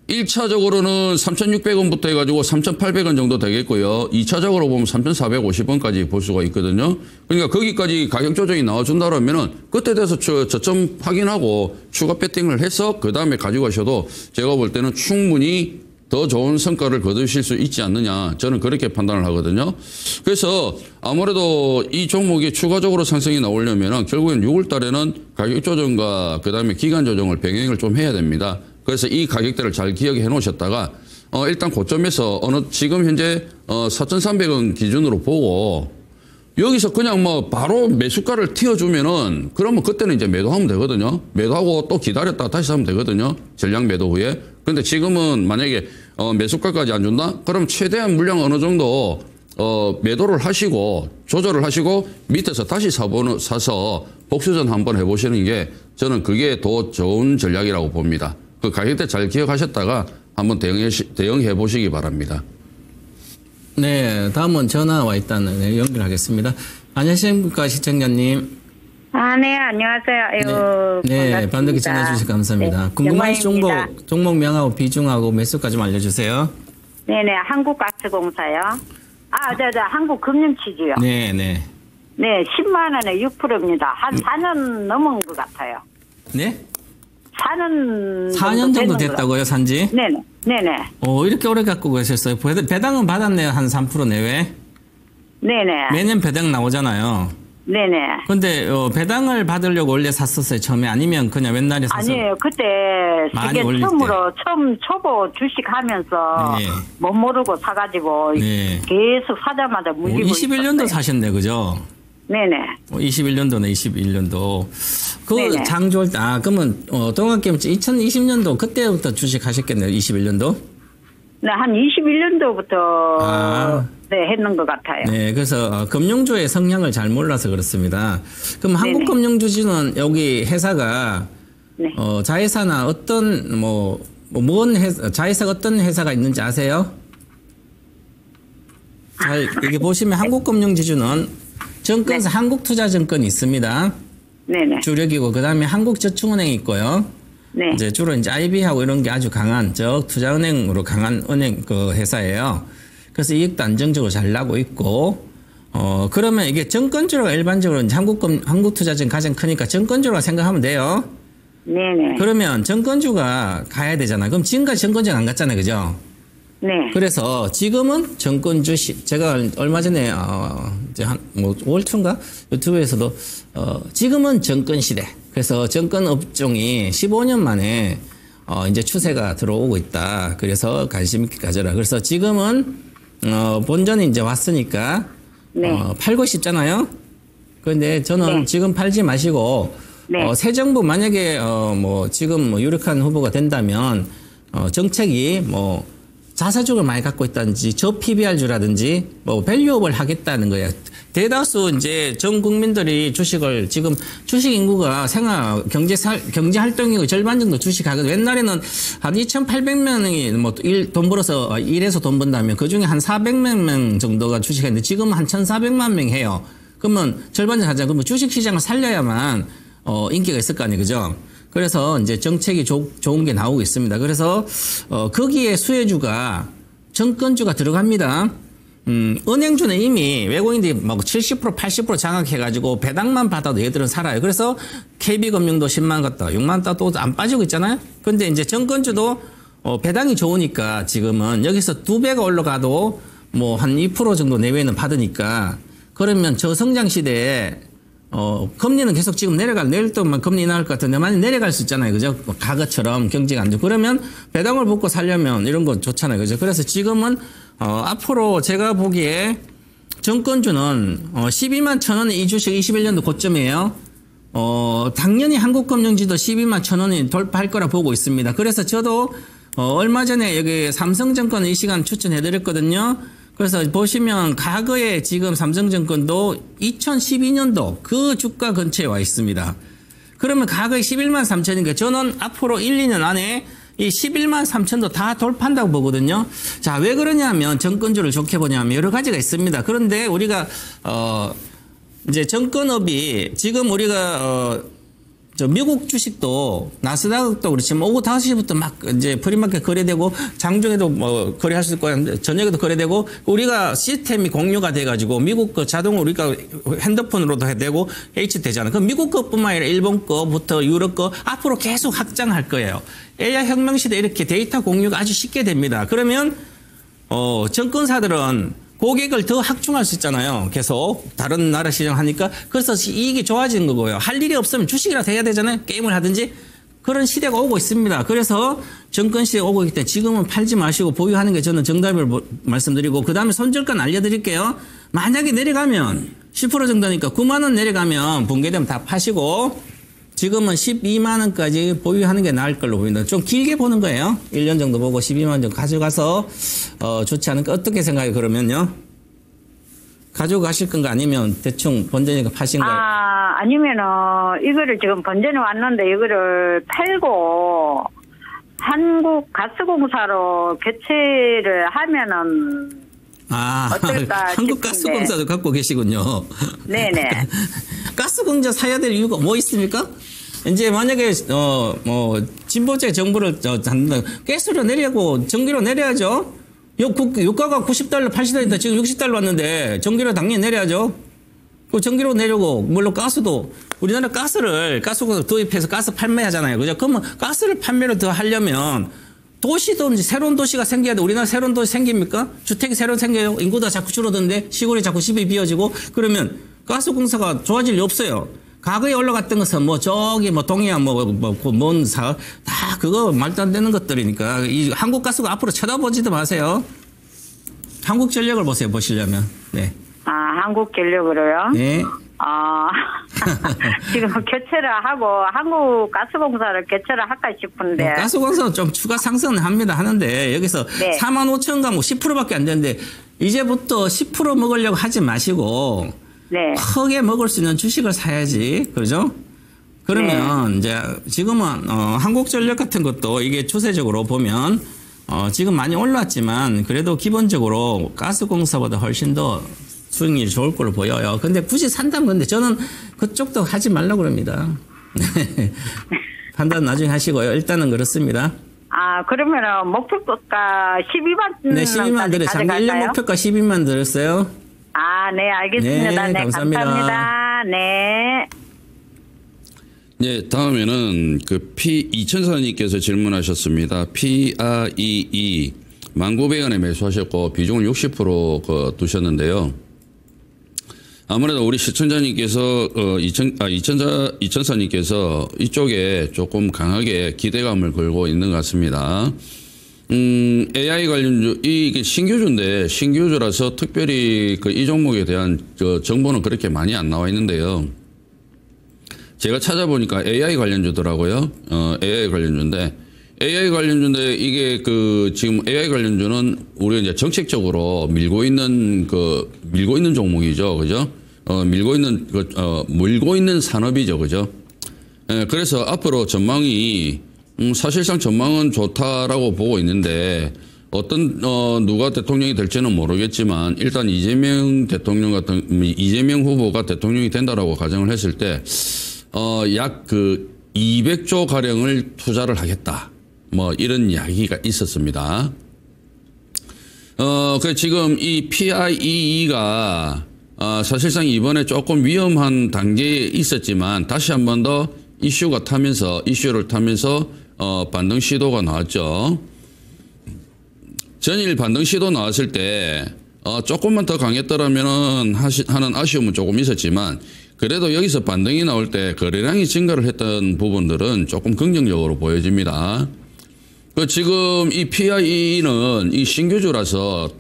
1차적으로는 3,600원부터 해가지고 3,800원 정도 되겠고요. 2차적으로 보면 3,450원까지 볼 수가 있거든요. 그러니까 거기까지 가격 조정이 나와준다면은 그때 돼서 저점 확인하고 추가 배팅을 해서 그 다음에 가지고 가셔도 제가 볼 때는 충분히 더 좋은 성과를 거두실 수 있지 않느냐. 저는 그렇게 판단을 하거든요. 그래서 아무래도 이 종목이 추가적으로 상승이 나오려면 결국엔 6월 달에는 가격 조정과 그다음에 기간 조정을 병행을 좀 해야 됩니다. 그래서 이 가격대를 잘 기억해 놓으셨다가 일단 고점에서 지금 현재 4,300원 기준으로 보고 여기서 그냥 뭐 바로 매수가를 튀어주면은 그러면 그때는 이제 매도하면 되거든요. 매도하고 또 기다렸다가 다시 사면 되거든요. 전량 매도 후에. 근데 지금은 만약에 매수가까지 안 준다? 그럼 최대한 물량 어느 정도 매도를 하시고 조절을 하시고 밑에서 다시 사서 복수전 한번 해보시는 게 저는 그게 더 좋은 전략이라고 봅니다. 그 가격대 잘 기억하셨다가 한번 대응해 보시기 바랍니다. 네, 다음은 전화 와 있다는 네, 연결하겠습니다. 안녕하십니까 시청자님. 네, 안녕하세요. 아유, 네, 반갑게 전화 주셔서 감사합니다. 네, 궁금하신 영광입니다. 종목 명하고 비중하고 매수가 좀 알려주세요. 네네, 한국가스공사요. 한국금융치즈요. 네. 네, 10만 원에 6%입니다. 한 4년 넘은 것 같아요. 네? 4년 정도 됐다고요, 산지? 네네. 네네. 이렇게 오래 갖고 계셨어요. 배당은 받았네요, 한 3% 내외. 네네. 매년 배당 나오잖아요. 네네. 근데 배당을 받으려고 원래 샀었어요, 처음에? 아니면 그냥 옛날에 샀어요? 아니에요. 그때 많이 세계 올릴 처음으로 처음 초보 주식 하면서 네. 못 모르고 사가지고 네. 계속 사자마자 물리고 21년도 있었어요. 사셨네, 그죠? 네네. 21년도네, 21년도. 네네. 장 좋을 때, 그러면, 동학개미 2020년도, 그때부터 주식 하셨겠네요, 21년도? 네, 한 21년도부터 아. 네, 했는 것 같아요. 네, 그래서 금융주의 성향을 잘 몰라서 그렇습니다. 그럼 네네. 한국금융주주는 여기 회사가, 네. 자회사나 어떤, 자회사가 어떤 회사가 있는지 아세요? 잘, 여기 보시면 한국금융지주는 증권사 한국투자증권이 있습니다. 네네. 주력이고, 그 다음에 한국저축은행이 있고요. 네. 이제 주로 이제 IB하고 이런 게 아주 강한, 투자은행으로 강한 은행 회사예요. 그래서 이익도 안정적으로 잘 나고 있고, 그러면 이게 증권주로가 일반적으로 이제 한국투자증 가장 크니까 증권주로 생각하면 돼요. 네네. 그러면 증권주가 가야 되잖아요. 그럼 지금까지 증권주가 안 갔잖아요. 그죠? 네. 그래서 지금은 증권주 제가 얼마 전에 이제 한 5월초인가 유튜브에서도 지금은 증권 시대. 그래서 증권 업종이 15년 만에 이제 추세가 들어오고 있다. 그래서 관심 있게 가져라. 그래서 지금은 본전이 이제 왔으니까 네. 팔고 싶잖아요. 그런데 저는 네. 지금 팔지 마시고 네. 새 정부 만약에 지금 유력한 후보가 된다면 정책이 자사주를 많이 갖고 있다든지 저PBR주라든지 밸류업을 하겠다는 거예요. 대다수 이제 전 국민들이 주식을 지금 주식 인구가 경제 활동이고 절반 정도 주식하거든요. 옛날에는 한 2,800명이 돈 벌어서 일해서 돈 번다면 그 중에 한 400만 명 정도가 주식했는데 지금은 한 1,400만 명 해요. 그러면 절반 정도 하잖아요. 그러면 주식 시장을 살려야만 인기가 있을 거 아니에요. 그죠? 그래서 이제 정책이 좋은 게 나오고 있습니다. 그래서 거기에 수혜주가 증권주가 들어갑니다. 은행주는 이미 외국인들이 70% 80% 장악해가지고 배당만 받아도 얘들은 살아요. 그래서 KB금융도 10만 갔다 6만 갔다 또 안 빠지고 있잖아요. 근데 이제 증권주도 배당이 좋으니까 지금은 여기서 2배가 올라가도 한 2% 정도 내외는 받으니까 그러면 저성장 시대에 금리는 계속 지금 내일 또만 금리 나올 것 같은데 많이 내려갈 수 있잖아요. 그죠? 과거처럼 경제가 안 좋고. 그러면 배당을 받고 살려면 이런 거 좋잖아요. 그죠? 그래서 지금은, 앞으로 제가 보기에 증권주는, 12만 1,000원이 이 주식 21년도 고점이에요. 당연히 한국금융지도 12만 1,000원이 돌파할 거라 보고 있습니다. 그래서 저도, 얼마 전에 여기 삼성증권 이 시간 추천해드렸거든요. 그래서 보시면 과거에 지금 삼성증권도 2012년도 그 주가 근처에 와 있습니다. 그러면 과거에 11만 3천이니까 저는 앞으로 1, 2년 안에 이 11만 3천도 다 돌파한다고 보거든요. 자, 왜 그러냐면 증권주를 좋게 보냐면 여러 가지가 있습니다. 그런데 우리가 이제 증권업이 지금 우리가 미국 주식도 나스닥도 그렇지만 오후 5시부터 막 이제 프리마켓 거래되고 장중에도 거래할 수 있고 저녁에도 거래되고 우리가 시스템이 공유가 돼가지고 미국 거 자동으로 우리가 핸드폰으로도 해야 되고 되잖아요. 그럼 미국 거뿐만 아니라 일본 거부터 유럽 거 앞으로 계속 확장할 거예요. AI 혁명 시대 이렇게 데이터 공유가 아주 쉽게 됩니다. 그러면 증권사들은 고객을 더 확충할 수 있잖아요. 계속 다른 나라 시장 하니까 그래서 이익이 좋아지는 거고요. 할 일이 없으면 주식이라도 해야 되잖아요. 게임을 하든지 그런 시대가 오고 있습니다. 그래서 정권 시대가 오고 있기 때문에 지금은 팔지 마시고 보유하는 게 저는 정답을 말씀드리고 그 다음에 손절가는 알려드릴게요. 만약에 내려가면 10% 정도니까 9만 원 내려가면 붕괴되면 다 파시고 지금은 12만 원까지 보유하는 게 나을 걸로 보입니다. 좀 길게 보는 거예요. 1년 정도 보고 12만 원 정도 가져가서 좋지 않을까. 어떻게 생각해요? 그러면요? 가져가실 건가 아니면 대충 번전이니까 파신 거예요? 아니면은 이거를 지금 번전이 왔는데 이거를 팔고 한국가스공사로 교체를 하면은 어떨까 한국가스공사도 갖고 계시군요. 네네. 가스공사 사야 될 이유가 뭐 있습니까? 이제 만약에 진보제 정부를 한다 가스로 내려고 전기로 내려야죠. 유가가 $90, $80달러 지금 $60달러 왔는데 전기료 당연히 내려야죠. 그 전기료 내려고 물론 가스도 우리나라 가스공사 도입해서 가스 판매하잖아요. 그죠? 그러면 가스를 판매를 더 하려면 도시도 이제 새로운 도시가 생겨야 돼. 우리나라 새로운 도시 생깁니까? 주택이 새로 생겨요. 인구가 자꾸 줄어드는데 시골이 자꾸 집이 비어지고 그러면 가스공사가 좋아질 리 없어요. 과거에 올라갔던 것은 뭐 저기 뭐 동해안 먼 사 다 그거 말도 안 되는 것들이니까 이 한국 가스가 앞으로 쳐다보지도 마세요. 한국전력을 보세요. 보시려면. 네. 아, 한국전력으로요? 네. 아, 지금 교체를 하고 한국가스공사를 교체를 할까 싶은데. 가스공사는 좀 추가 상승은 하는데 여기서 네. 45,000가 뭐 10%밖에 안 되는데 이제부터 10% 먹으려고 하지 마시고 네. 크게 먹을 수 있는 주식을 사야지. 그러죠? 그러면 이제 지금은 한국전력 같은 것도 이게 추세적으로 보면 지금 많이 올랐지만 그래도 기본적으로 가스공사보다 훨씬 더 수익률이 좋을 걸로 보여요. 근데 굳이 산다면 근데 저는 그쪽도 하지 말라고 그럽니다. 판단 나중에 하시고요. 일단은 그렇습니다. 아, 그러면은 목표가 12만 네, 12만 들어요. 작년 1년 목표가 12만 들었어요. 아, 네, 알겠습니다. 네, 네, 감사합니다. 감사합니다. 네. 네, 다음에는 그 이천사님께서 질문하셨습니다. PREE 19,000원에 매수하셨고 비중을 60% 두셨는데요. 아무래도 우리 시청자님께서 이천사님께서 이쪽에 조금 강하게 기대감을 걸고 있는 것 같습니다. AI 관련주 이게 신규주인데 신규주라서 특별히 그 이 종목에 대한 정보는 그렇게 많이 안 나와 있는데요. 제가 찾아보니까 AI 관련주더라고요. AI 관련주인데 이게 그 지금 AI 관련주는 우리가 이제 정책적으로 밀고 있는 종목이죠. 그죠? 밀고 있는 산업이죠. 그죠? 그래서 앞으로 전망이 사실상 전망은 좋다라고 보고 있는데 누가 대통령이 될지는 모르겠지만 일단 이재명 후보가 대통령이 된다라고 가정을 했을 때 약 200조 가량을 투자를 하겠다. 뭐 이런 이야기가 있었습니다. 그 지금 이 PIE가 사실상 이번에 조금 위험한 단계에 있었지만 다시 한 번 더 이슈를 타면서 반등 시도가 나왔죠. 전일 반등 시도 나왔을 때 조금만 더 강했더라면 하는 아쉬움은 조금 있었지만 그래도 여기서 반등이 나올 때 거래량이 증가를 했던 부분들은 조금 긍정적으로 보여집니다. 지금 이 PIE는 이 신규주라서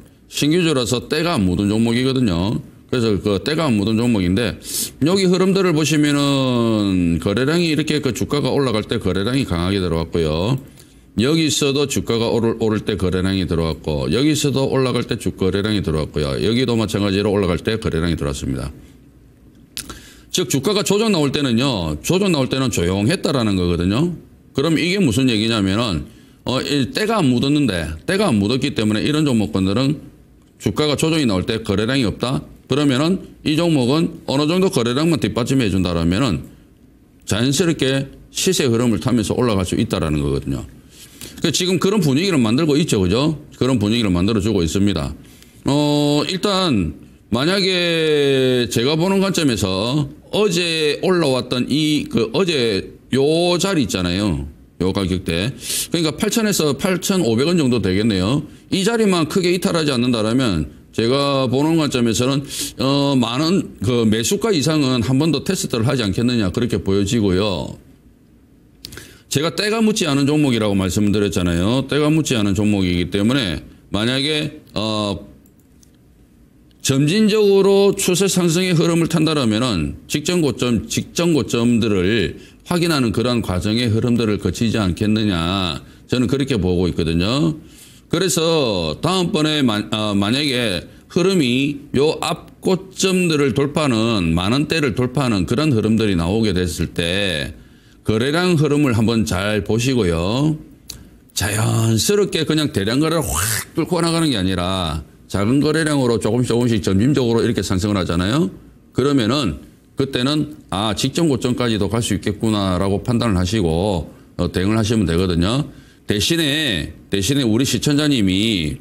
때가 안 묻은 종목이거든요. 그래서 그 때가 안 묻은 종목인데 여기 흐름들을 보시면은 거래량이 이렇게 그 주가가 올라갈 때 거래량이 강하게 들어왔고요. 여기서도 주가가 오를 때 거래량이 들어왔고 여기서도 올라갈 때 거래량이 들어왔고요. 여기도 마찬가지로 올라갈 때 거래량이 들어왔습니다. 즉 주가가 조정 나올 때는 조용했다라는 거거든요. 그럼 이게 무슨 얘기냐면은 때가 안 묻었기 때문에 이런 종목군들은 주가가 조정이 나올 때 거래량이 없다. 그러면은 이 종목은 어느 정도 거래량만 뒷받침해 준다라면은 자연스럽게 시세 흐름을 타면서 올라갈 수 있다라는 거거든요. 지금 그런 분위기를 만들고 있죠, 그죠? 그런 분위기를 만들어주고 있습니다. 일단 만약에 제가 보는 관점에서 어제 올라왔던 어제 요 자리 있잖아요. 요 가격대. 그러니까 8,000에서 8,500원 정도 되겠네요. 이 자리만 크게 이탈하지 않는다라면 제가 보는 관점에서는 많은 그 매수가 이상은 한 번 더 테스트를 하지 않겠느냐 그렇게 보여지고요. 제가 때가 묻지 않은 종목이라고 말씀드렸잖아요. 때가 묻지 않은 종목이기 때문에 만약에 점진적으로 추세 상승의 흐름을 탄다라면은 직전 고점들을 확인하는 그러한 과정의 흐름들을 거치지 않겠느냐. 저는 그렇게 보고 있거든요. 그래서 다음번에 만약에 흐름이 요 앞 고점들을 돌파하는 만원대를 돌파하는 그런 흐름들이 나오게 됐을 때 거래량 흐름을 한번 잘 보시고요. 자연스럽게 그냥 대량 거래를 확 뚫고 나가는 게 아니라 작은 거래량으로 조금씩 점진적으로 이렇게 상승을 하잖아요. 그러면은 그때는 직전 고점까지도 갈 수 있겠구나라고 판단을 하시고 대응을 하시면 되거든요. 대신에 우리 시청자님이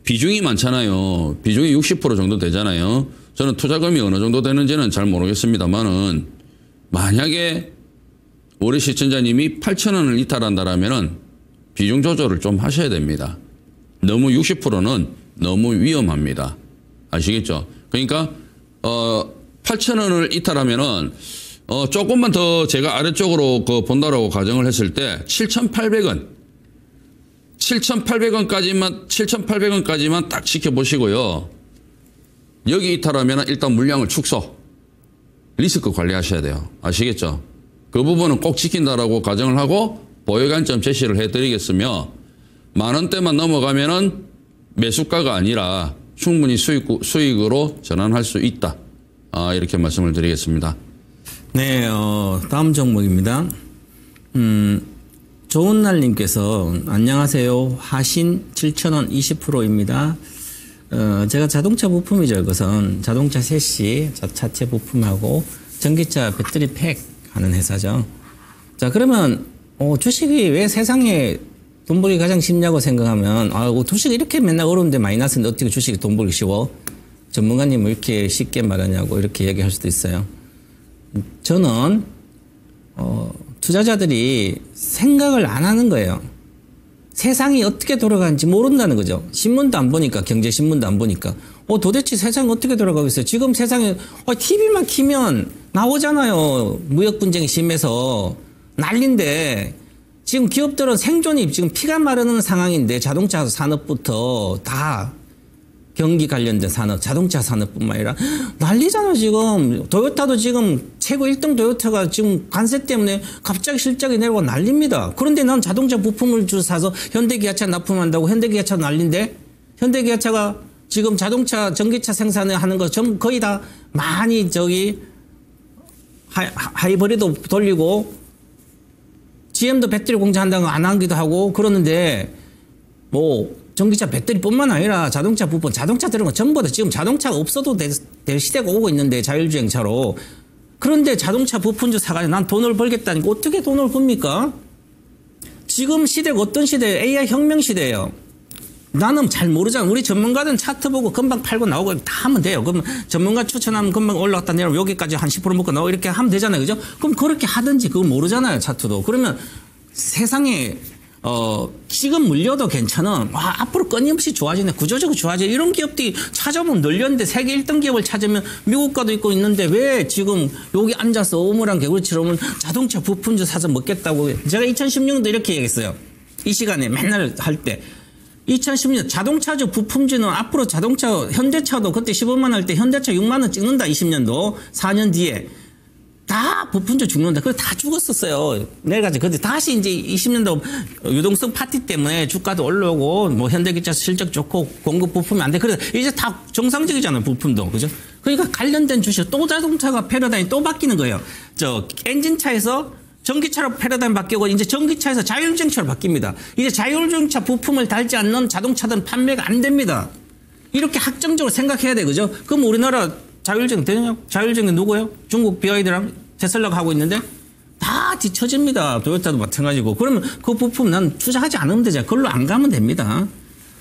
비중이 많잖아요. 비중이 60% 정도 되잖아요. 저는 투자금이 어느 정도 되는지는 잘 모르겠습니다만은 만약에 우리 시청자님이 8,000원을 이탈한다라면은 비중 조절을 좀 하셔야 됩니다. 너무 60%는 너무 위험합니다. 아시겠죠? 그러니까 8,000원을 이탈하면은 조금만 더 제가 아래쪽으로 본다라고 가정을 했을 때 7,800원까지만 딱 지켜보시고요. 여기 이탈하면 일단 물량을 축소, 리스크 관리하셔야 돼요. 아시겠죠? 그 부분은 꼭 지킨다라고 가정을 하고 보유 관점 제시를 해드리겠으며, 만 원대만 넘어가면은 매수가가 아니라 충분히 수익으로 전환할 수 있다. 이렇게 말씀을 드리겠습니다. 네, 다음 종목입니다. 좋은날님께서 안녕하세요. 하신 7,000원 20%입니다. 제가 자동차 부품이죠. 그것은 자동차 셋시, 자체 부품하고 전기차 배터리 팩 하는 회사죠. 자, 그러면 주식이 왜 세상에 돈 벌기 가장 쉽냐고 생각하면, 주식이 이렇게 맨날 어려운데 마이너스인데 어떻게 주식이 돈 벌기 쉬워? 전문가님 왜 이렇게 쉽게 말하냐고 이렇게 얘기할 수도 있어요. 저는 투자자들이 생각을 안 하는 거예요. 세상이 어떻게 돌아가는지 모른다는 거죠. 신문도 안 보니까, 경제신문도 안 보니까. 도대체 세상이 어떻게 돌아가고 있어요? 지금 세상에 TV만 키면 나오잖아요. 무역 분쟁이 심해서 난리인데, 지금 기업들은 생존이 지금 피가 마르는 상황인데, 자동차 산업부터 다 경기 관련된 산업, 자동차 산업뿐만 아니라 난리잖아. 지금 도요타도 지금 최고 1등 도요타가 지금 관세 때문에 갑자기 실적이 내려가고 난립니다. 그런데 난 자동차 부품을 사서 현대기아차 납품한다고 현대기아차 난린데, 현대기아차가 지금 자동차 전기차 생산을 하는 거 거의 다 많이 하이브리드 돌리고, GM도 배터리 공장한다고 안 하기도 하고 그러는데, 전기차 배터리뿐만 아니라 자동차 부품, 자동차 들은 거 전부 다 지금 자동차가 없어도 될 시대가 오고 있는데, 자율주행차로. 그런데 자동차 부품주 사가지고 난 돈을 벌겠다니까 어떻게 돈을 법니까? 지금 시대가 어떤 시대예요? AI 혁명 시대예요. 나는 잘 모르잖아. 우리 전문가들은 차트 보고 금방 팔고 나오고 다 하면 돼요. 그럼 전문가 추천하면 금방 올라갔다 내려오면 여기까지 한 10% 먹고 나오고 이렇게 하면 되잖아요. 그죠? 그럼 그렇게 하든지, 그거 모르잖아요. 차트도. 그러면 세상에 지금 물려도 괜찮아. 앞으로 끊임없이 좋아지네. 구조적으로 좋아지네. 이런 기업들이 찾아보면 늘렸는데, 세계 1등 기업을 찾으면 미국가도 있고 있는데, 왜 지금 여기 앉아서 오물한 개구리처럼 자동차 부품주 사서 먹겠다고. 제가 2016년도 이렇게 얘기했어요. 이 시간에 맨날 할 때. 2010년 자동차주 부품주는 앞으로 자동차, 현대차도 그때 15만 할 때 현대차 6만 원 찍는다. 20년도 4년 뒤에 다 부품주 죽는다. 그래서 다 죽었었어요. 내일까지. 근데 다시 이제 20년도 유동성 파티 때문에 주가도 올라오고, 현대기차 실적 좋고 공급 부품이 안 돼. 그래서 이제 다 정상적이잖아요. 부품도. 그죠? 그러니까 관련된 주식, 또 자동차가 패러다임이 또 바뀌는 거예요. 엔진차에서 전기차로 패러다임 바뀌고, 이제 전기차에서 자율주행차로 바뀝니다. 이제 자율주행차 부품을 달지 않는 자동차들은 판매가 안 됩니다. 이렇게 확정적으로 생각해야 돼. 그죠? 그럼 우리나라 자율주행 되느냐? 자율주행이 누구예요? 중국 BYD랑 테슬라가 하고 있는데 다 뒤처집니다. 도요타도 마찬가지고. 그러면 그 부품 난 투자하지 않으면 되잖아요. 그걸로 안 가면 됩니다.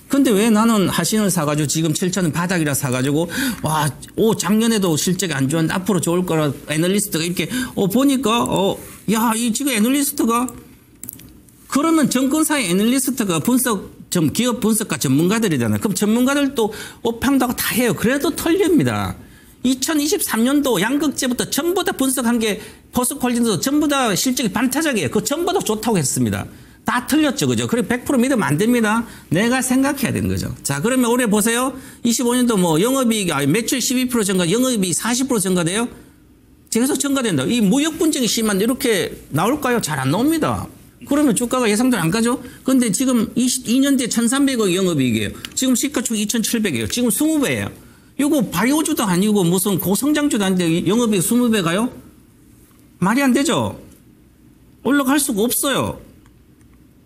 근데 왜 나는 하신을 사가지고 지금 7,000원 바닥이라 사가지고, 작년에도 실적이 안 좋았는데 앞으로 좋을 거라 애널리스트가 이렇게, 보니까, 지금 애널리스트가, 그러면 정권사의 애널리스트가 기업 분석가 전문가들이잖아요. 그럼 전문가들도 업황도 다 해요. 그래도 털립니다. 2023년도 양극재부터 전부 다 분석한 게 포스코홀딩도 전부 다 실적이 반타작이에요. 그거 전부 다 좋다고 했습니다. 다 틀렸죠. 그죠? 그래 100% 믿으면 안 됩니다. 내가 생각해야 되는 거죠. 자, 그러면 올해 보세요. 25년도 영업이익, 매출 12% 증가, 영업이익 40% 증가돼요? 계속 증가된다. 이 무역 분쟁이 심한데 이렇게 나올까요? 잘 안 나옵니다. 그러면 주가가 예상대로 안 가죠? 근데 지금 2년 뒤에 1,300억 영업이익이에요. 지금 시가총 2,700이에요. 지금 20배예요. 이거 바이오주도 아니고 무슨 고성장주도 아닌데 영업이익 20배 가요? 말이 안 되죠? 올라갈 수가 없어요.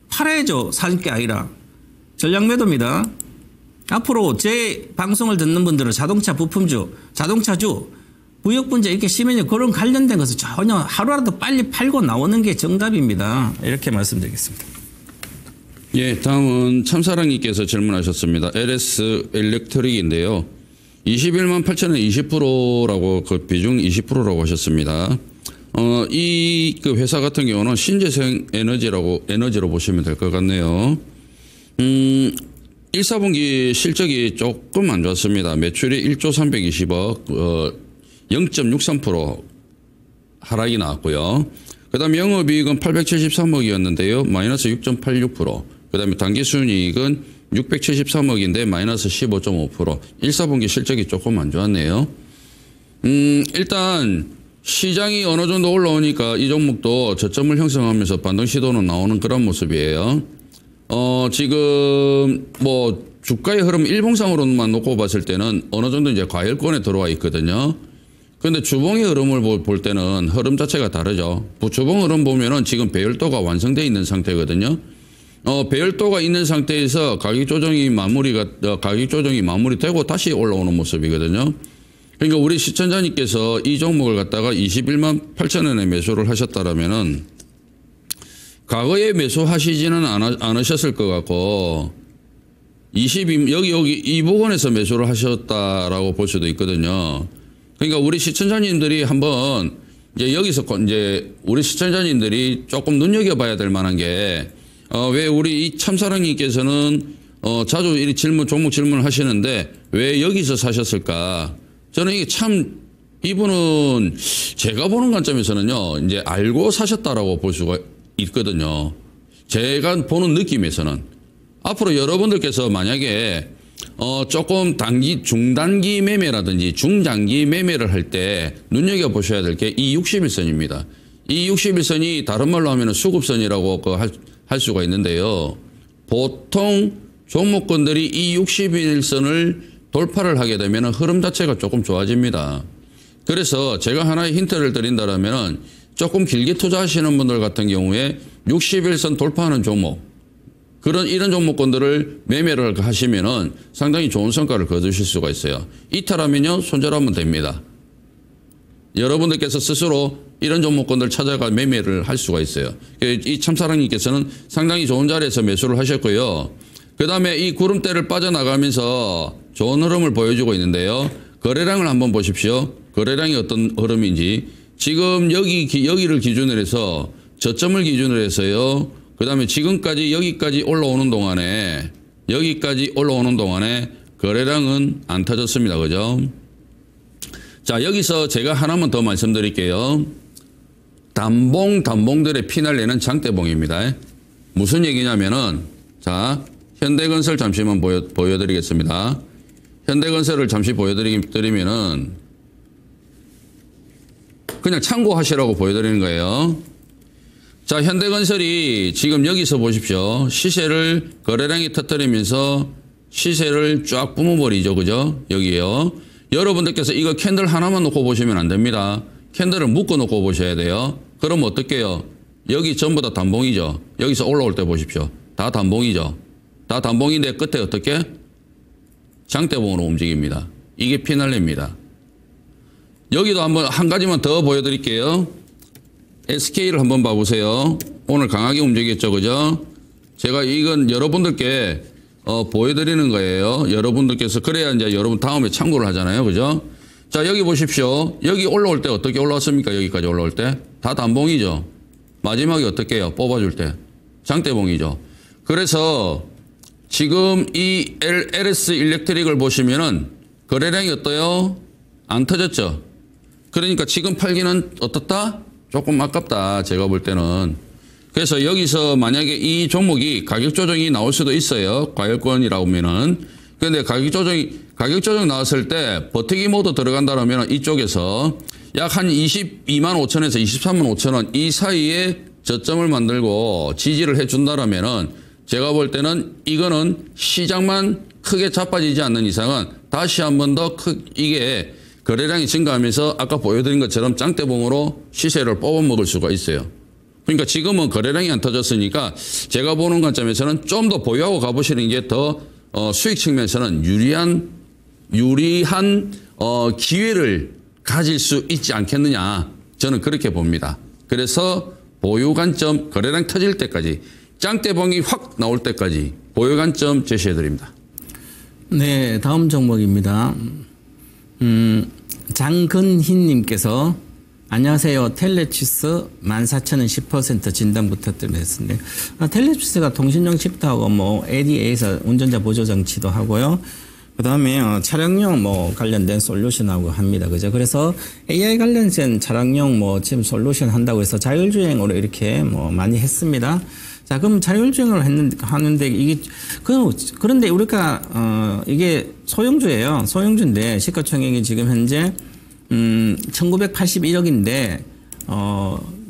팔아야죠. 살 게 아니라. 전략 매도입니다. 앞으로 제 방송을 듣는 분들은 자동차 부품주, 자동차주, 무역 분쟁 이렇게 심해요. 그런 관련된 것을 전혀 하루라도 빨리 팔고 나오는 게 정답입니다. 이렇게 말씀드리겠습니다. 예, 다음은 참사랑님께서 질문하셨습니다. LS 일렉트릭인데요. 21만 8천에 20%라고 그 비중 20%라고 하셨습니다. 이 그 회사 같은 경우는 신재생 에너지로 보시면 될 것 같네요. 1, 4분기 실적이 조금 안 좋았습니다. 매출이 1조 320억, 0.63% 하락이 나왔고요. 그 다음에 영업이익은 873억이었는데요. 마이너스 6.86%. 그 다음에 당기순이익은 673억인데 마이너스 15.5%. 1, 4분기 실적이 조금 안 좋았네요. 일단 시장이 어느 정도 올라오니까 이 종목도 저점을 형성하면서 반등 시도는 나오는 그런 모습이에요. 지금 뭐 주가의 흐름 일봉상으로만 놓고 봤을 때는 어느 정도 이제 과열권에 들어와 있거든요. 그런데 주봉의 흐름을 볼 때는 흐름 자체가 다르죠. 주봉 흐름 보면은 지금 배열도가 완성되어 있는 상태거든요. 배열도가 있는 상태에서 가격 조정이 마무리되고 다시 올라오는 모습이거든요. 그러니까 우리 시청자님께서 이 종목을 갖다가 21만 8천 원에 매수를 하셨다라면은 과거에 매수하시지는 않으셨을 것 같고 여기 이 부분에서 매수를 하셨다라고 볼 수도 있거든요. 그러니까 우리 시청자님들이 한번 이제 여기서 이제 우리 시청자님들이 조금 눈여겨봐야 될 만한 게 왜 우리 이 참사랑님께서는 자주 이 종목 질문을 하시는데 왜 여기서 사셨을까? 저는 이게 참 이분은 제가 보는 관점에서는요 이제 알고 사셨다라고 볼 수가 있거든요. 제가 보는 느낌에서는 앞으로 여러분들께서 만약에 조금 중단기 매매라든지 중장기 매매를 할 때 눈여겨보셔야 될 게 이 61선입니다. 이 61선이 다른 말로 하면 수급선이라고 할 수가 있는데요. 보통 종목군들이 이 61선을 돌파를 하게 되면 흐름 자체가 조금 좋아집니다. 그래서 제가 하나의 힌트를 드린다면 조금 길게 투자하시는 분들 같은 경우에 61선 돌파하는 종목 이런 종목군들을 매매를 하시면은 상당히 좋은 성과를 거두실 수가 있어요. 이탈하면요 손절하면 됩니다. 여러분들께서 스스로 이런 종목군들 찾아가 매매를 할 수가 있어요. 이 참사랑님께서는 상당히 좋은 자리에서 매수를 하셨고요. 그 다음에 이 구름대를 빠져나가면서 좋은 흐름을 보여주고 있는데요. 거래량을 한번 보십시오. 거래량이 어떤 흐름인지. 지금 여기를 기준으로 해서 저점을 기준으로 해서요. 그 다음에 지금까지 여기까지 올라오는 동안에 거래량은 안 터졌습니다. 그죠? 자, 여기서 제가 하나만 더 말씀드릴게요. 단봉들의 피날레는 장대봉입니다. 무슨 얘기냐면은 자, 현대건설 잠시만 보여드리겠습니다. 현대건설을 잠시 보여드리면은 그냥 참고하시라고 보여드리는 거예요. 자, 현대건설이 지금 여기서 보십시오. 시세를 거래량이 터뜨리면서 시세를 쫙 뿜어버리죠. 그죠? 여기에요. 여러분들께서 이거 캔들 하나만 놓고 보시면 안 됩니다. 캔들을 묶어 놓고 보셔야 돼요. 그럼 어떡해요? 여기 전부 다 단봉이죠. 여기서 올라올 때 보십시오. 다 단봉이죠. 다 단봉인데 끝에 어떻게? 장대봉으로 움직입니다. 이게 피날레입니다. 여기도 한 가지만 더 보여드릴게요. SK를 한번 봐보세요. 오늘 강하게 움직였죠. 그죠? 제가 이건 여러분들께 보여드리는 거예요. 여러분들께서 그래야 이제 여러분 다음에 참고를 하잖아요. 그죠? 자, 여기 보십시오. 여기 올라올 때 어떻게 올라왔습니까? 여기까지 올라올 때. 다 단봉이죠. 마지막에 어떻게 해요? 뽑아줄 때. 장대봉이죠. 그래서 지금 이 LS 일렉트릭을 보시면은 거래량이 어때요? 안 터졌죠. 그러니까 지금 팔기는 어떻다? 조금 아깝다. 제가 볼 때는. 그래서 여기서 만약에 이 종목이 가격 조정이 나올 수도 있어요. 과열권이라고 하면은. 그런데 가격 조정 나왔을 때 버티기 모드 들어간다면 이쪽에서 약 한 22만 5천에서 23만 5천 원 이 사이에 저점을 만들고 지지를 해준다면은 제가 볼 때는 이거는 시장만 크게 자빠지지 않는 이상은 다시 한 번 더 이게 거래량이 증가하면서 아까 보여드린 것처럼 짱대봉으로 시세를 뽑아먹을 수가 있어요. 그러니까 지금은 거래량이 안 터졌으니까 제가 보는 관점에서는 좀 더 보유하고 가보시는 게 더 수익 측면에서는 유리한 기회를 가질 수 있지 않겠느냐. 저는 그렇게 봅니다. 그래서 보유 관점 거래량 터질 때까지 짱대봉이 확 나올 때까지 보유 관점 제시해 드립니다. 네, 다음 종목입니다. 장근희님께서 안녕하세요. 텔레치스 14,000원 10% 진단 부탁드리겠습니다. 텔레치스가 통신용 칩도 뭐 ADA에서 운전자 보조 장치도 하고요. 그 다음에 차량용 뭐 관련된 솔루션하고 합니다. 그죠? 그래서 AI 관련된 차량용 뭐 지금 솔루션 한다고 해서 자율주행으로 이렇게 뭐 많이 했습니다. 자, 그럼 자율주행을 하는데 이게 그런데 우리가 이게 소형주예요. 소형주인데 시가총액이 지금 현재 1981억인데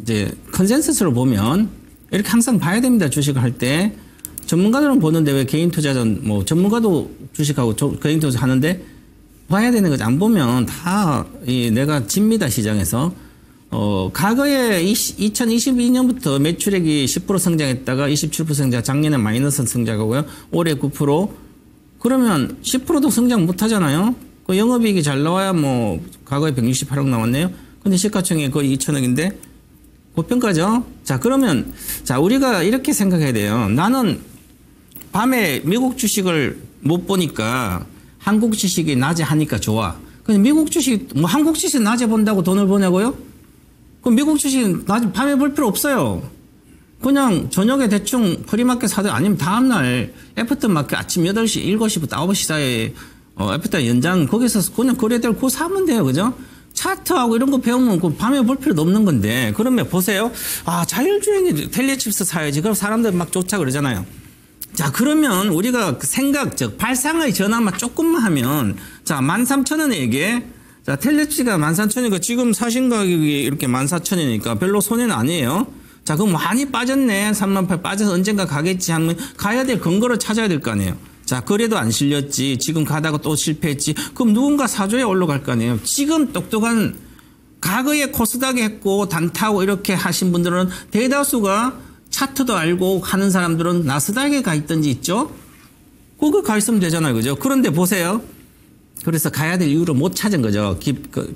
이제 컨센서스로 보면 이렇게 항상 봐야 됩니다. 주식을 할 때 전문가들은 보는데 왜 개인 투자자는 뭐 전문가도 주식하고 개인 투자 하는데 봐야 되는 거지. 안 보면 다 내가 집니다. 시장에서. 과거에 2022년부터 매출액이 10% 성장했다가 27% 성장, 작년에 마이너스 성장하고요. 올해 9%. 그러면 10%도 성장 못 하잖아요. 그 영업이익이 잘 나와야 뭐 과거에 168억 나왔네요. 근데 시가총액 거의 2천억인데 고평가죠. 자, 그러면 자, 우리가 이렇게 생각해야 돼요. 나는 밤에 미국 주식을 못 보니까 한국 주식이 낮에 하니까 좋아. 근데 미국 주식, 뭐 한국 주식 낮에 본다고 돈을 버냐고요? 그럼 미국 주식 낮에 밤에 볼 필요 없어요. 그냥 저녁에 대충 프리마켓 사든 아니면 다음날 애프터마켓 아침 8시, 7시부터 9시 사이에 애프터 연장 거기서 그냥 거래대로 그거 사면 돼요. 그죠? 차트하고 이런 거 배우면 그 밤에 볼 필요도 없는 건데. 그러면 보세요. 자율주행이 텔레칩스 사야지. 그럼 사람들 막 쫓아 그러잖아요. 자, 그러면 우리가 생각, 즉, 발상의 전환만 조금만 하면, 자, 13,000원에게, 자, 텔레칩스가 13,000원이니까 지금 사신 가격이 이렇게 14,000원이니까 별로 손해는 아니에요. 자, 그럼 많이 빠졌네. 38,000원 빠져서 언젠가 가겠지 하면 가야 될 근거를 찾아야 될 거 아니에요. 자, 거래도 안 실렸지. 지금 가다가 또 실패했지. 그럼 누군가 사줘야 올라갈 거 아니에요. 지금 똑똑한 과거에 코스닥에 했고 단타고 이렇게 하신 분들은 대다수가 차트도 알고 하는 사람들은 나스닥에 가 있든지 있죠. 거기 가 있으면 되잖아요. 그죠? 그런데 보세요. 그래서 가야 될 이유를 못 찾은 거죠.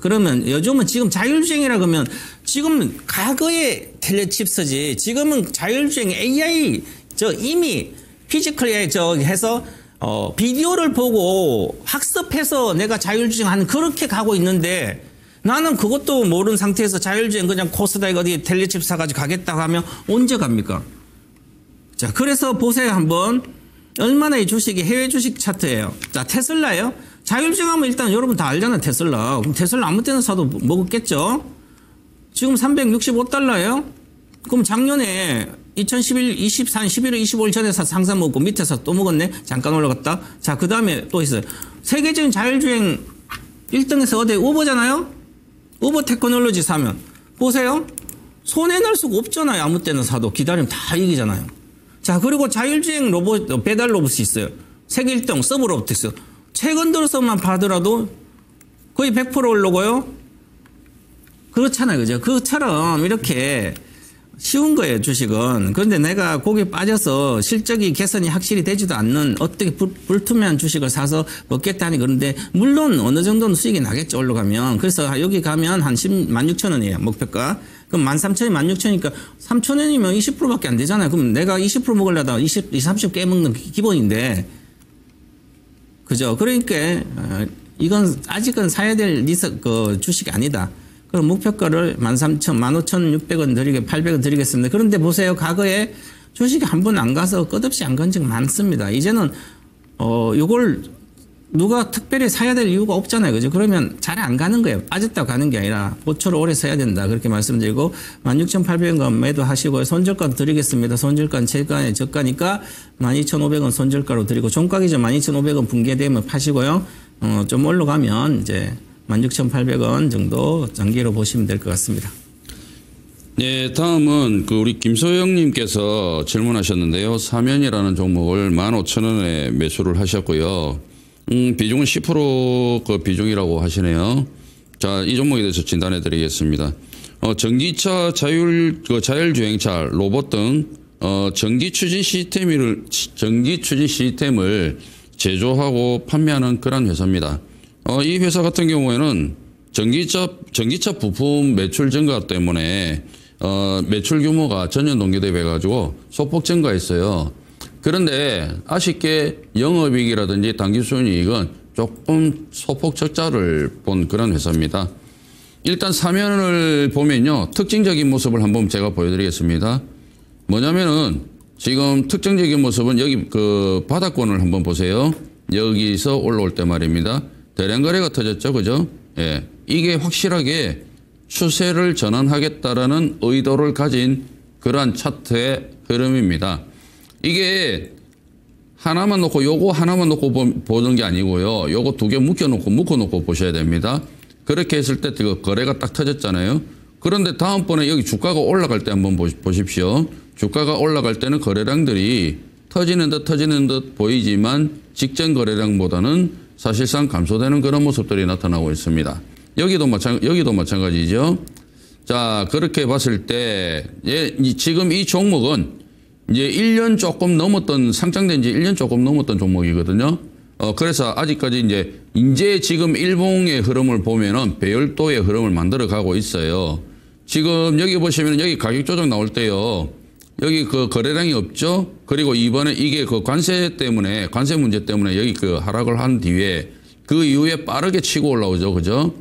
그러면 요즘은 지금 자율주행이라 그러면 지금 과거의 텔레칩스지. 지금은 자율주행 AI 이미 피지컬 AI 해서 비디오를 보고 학습해서 내가 자율주행하는 그렇게 가고 있는데 나는 그것도 모르는 상태에서 자율주행 그냥 코스닥에 어디 텔레칩 사가지고 가겠다고 하면 언제 갑니까? 자, 그래서 보세요 한번. 얼마나 이 주식이 해외 주식 차트예요. 자, 테슬라예요. 자율주행하면 일단 여러분 다 알잖아요. 테슬라. 그럼 테슬라 아무 때나 사도 먹었겠죠? 지금 365달러예요. 그럼 작년에 2023, 11월 25일 전에 사 상상 먹고 밑에서 또 먹었네. 잠깐 올라갔다. 자, 그 다음에 또 있어요. 세계적인 자율주행 1등에서 어디 우버잖아요. 우버 테크놀로지 사면 보세요. 손해날 수가 없잖아요. 아무 때나 사도 기다리면 다 이기잖아요. 자, 그리고 자율주행 로봇 배달 로봇이 있어요. 세계 1등 서브 로봇 있어요. 최근 들어서만 봐더라도 거의 100% 오르고요. 그렇잖아요. 그죠? 그처럼 이렇게 쉬운 거예요, 주식은. 그런데 내가 거기에 빠져서 실적이 개선이 확실히 되지도 않는 어떻게 불투명한 주식을 사서 먹겠다니 그런데 물론 어느 정도는 수익이 나겠죠, 올라가면. 그래서 여기 가면 한 16,000원이에요, 목표가. 그럼 13,000원, 16,000원이니까 3,000원이면 20%밖에 안 되잖아요. 그럼 내가 20% 먹으려다 20, 30 깨먹는 기본인데. 그죠? 그러니까 이건 아직은 사야 될 주식이 아니다. 그럼 목표가를 15,600원 드리게 800원 드리겠습니다. 그런데 보세요. 과거에 주식이 한 번 안 가서 끝없이 안 간 적이 많습니다. 이제는 요걸 누가 특별히 사야 될 이유가 없잖아요. 그죠? 그러면 잘 안 가는 거예요. 빠졌다고 가는 게 아니라 고초를 오래 써야 된다. 그렇게 말씀드리고 16,800원 매도하시고요. 손절가 드리겠습니다. 손절가는 최근에 저가니까 12,500원 손절가로 드리고 종가기준 12,500원 붕괴되면 파시고요. 좀 올라가면 이제 16,800원 정도 장기로 보시면 될 것 같습니다. 네, 다음은 우리 김소영님께서 질문하셨는데요. 사면이라는 종목을 15,000원에 매수를 하셨고요. 비중은 10% 그 비중이라고 하시네요. 자, 이 종목에 대해서 진단해 드리겠습니다. 전기차, 자율주행차, 로봇 등 전기 추진 시스템을 제조하고 판매하는 그런 회사입니다. 이 회사 같은 경우에는 전기차 부품 매출 증가 때문에 매출 규모가 전년 동기 대비해 가지고 소폭 증가했어요. 그런데 아쉽게 영업이익이라든지 당기순이익은 조금 소폭 적자를 본 그런 회사입니다. 일단 사면을 보면요. 특징적인 모습을 한번 제가 보여드리겠습니다. 뭐냐면은 지금 특징적인 모습은 여기 그 바닥권을 한번 보세요. 여기서 올라올 때 말입니다. 대량 거래가 터졌죠. 그죠? 예. 이게 확실하게 추세를 전환하겠다라는 의도를 가진 그러한 차트의 흐름입니다. 이게 하나만 놓고 요거 하나만 놓고 보는 게 아니고요. 요거 두 개 묶어놓고 보셔야 됩니다. 그렇게 했을 때 그 거래가 딱 터졌잖아요. 그런데 다음번에 여기 주가가 올라갈 때 한번 보십시오. 주가가 올라갈 때는 거래량들이 터지는 듯 보이지만 직전 거래량보다는 사실상 감소되는 그런 모습들이 나타나고 있습니다. 여기도 마찬가지죠. 자, 그렇게 봤을 때 지금 이 종목은 이제 1년 조금 넘었던, 상장된 지 1년 조금 넘었던 종목이거든요. 그래서 아직까지 이제 지금 일봉의 흐름을 보면은 배열도의 흐름을 만들어 가고 있어요. 지금 여기 보시면 여기 가격 조정 나올 때요. 여기 그 거래량이 없죠. 그리고 이번에 이게 그 관세 문제 때문에 여기 그 하락을 한 뒤에 그 이후에 빠르게 치고 올라오죠. 그죠?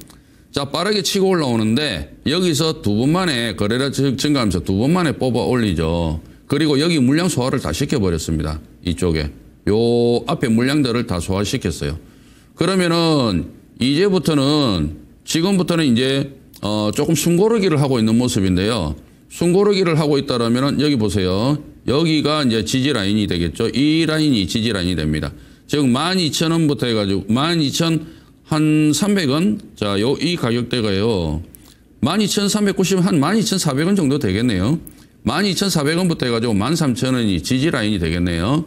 자, 빠르게 치고 올라오는데 여기서 두 번 만에 거래량 증가하면서 두 번 만에 뽑아 올리죠. 그리고 여기 물량 소화를 다 시켜버렸습니다. 이쪽에. 요 앞에 물량들을 다 소화시켰어요. 그러면은 지금부터는 이제 조금 숨고르기를 하고 있는 모습인데요. 숨고르기를 하고 있다라면은 여기 보세요. 여기가 이제 지지 라인이 되겠죠. 이 라인이 지지 라인이 됩니다. 즉 12,000원부터 해가지고 12,300원. 자, 이 가격대가요. 12,390원 한 12,400원 정도 되겠네요. 12,400원부터 해가지고 13,000원이 지지 라인이 되겠네요.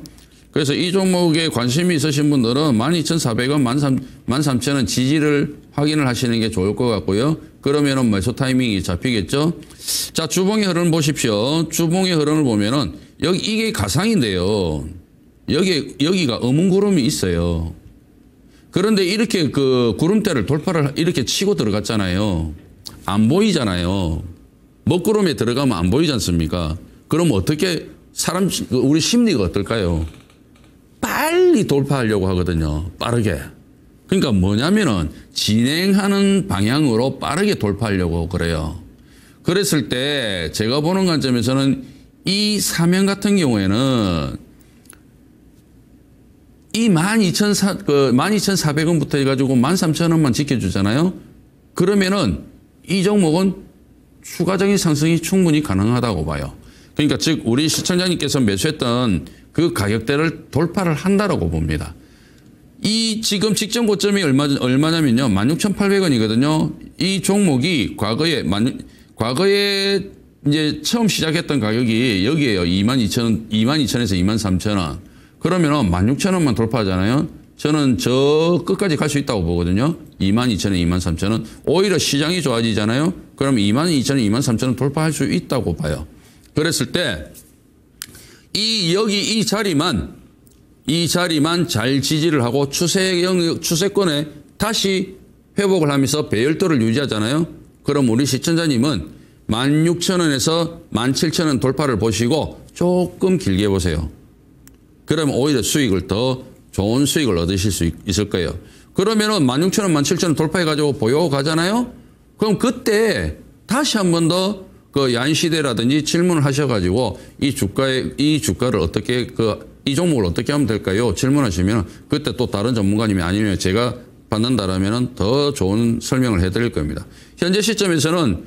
그래서 이 종목에 관심이 있으신 분들은 12,400원, 13,000원 지지를 확인을 하시는 게 좋을 것 같고요. 그러면은 매수 타이밍이 잡히겠죠. 자, 주봉의 흐름을 보십시오. 주봉의 흐름을 보면은 이게 가상인데요. 여기가 어문구름이 있어요. 그런데 이렇게 그 구름대를 돌파를 이렇게 치고 들어갔잖아요. 안 보이잖아요. 먹구름에 들어가면 안 보이지 않습니까? 그럼 어떻게 우리 심리가 어떨까요? 빨리 돌파하려고 하거든요. 빠르게. 그러니까 뭐냐면은 진행하는 방향으로 빠르게 돌파하려고 그래요. 그랬을 때 제가 보는 관점에서는 이 사면 같은 경우에는 이 12,400원부터 해가지고 13,000원만 지켜주잖아요. 그러면은 이 종목은 추가적인 상승이 충분히 가능하다고 봐요. 그러니까 즉 우리 시청자님께서 매수했던 그 가격대를 돌파를 한다라고 봅니다. 이 지금 직전 고점이 얼마냐면요. 16,800원이거든요. 이 종목이 과거에 이제 처음 시작했던 가격이 여기에요. 22,000원에서 23,000원. 그러면은 16,000원만 돌파하잖아요. 저는 저 끝까지 갈 수 있다고 보거든요. 22,000원, 23,000원. 오히려 시장이 좋아지잖아요. 그럼 22,000원, 23,000원 돌파할 수 있다고 봐요. 그랬을 때 이 자리만 잘 지지를 하고 추세권에 다시 회복을 하면서 배열도를 유지하잖아요. 그럼 우리 시청자님은 16,000원에서 17,000원 돌파를 보시고 조금 길게 보세요. 그러면 오히려 더 좋은 수익을 얻으실 수 있을 거예요. 그러면은 16,000원, 17,000원 돌파해가지고 보유하고 가잖아요. 그럼 그때 다시 한 번 더 그 야인시대라든지 질문을 하셔가지고 이 주가를 어떻게 이 종목을 어떻게 하면 될까요? 질문하시면 그때 또 다른 전문가님이 아니면 제가 받는다라면 더 좋은 설명을 해드릴 겁니다. 현재 시점에서는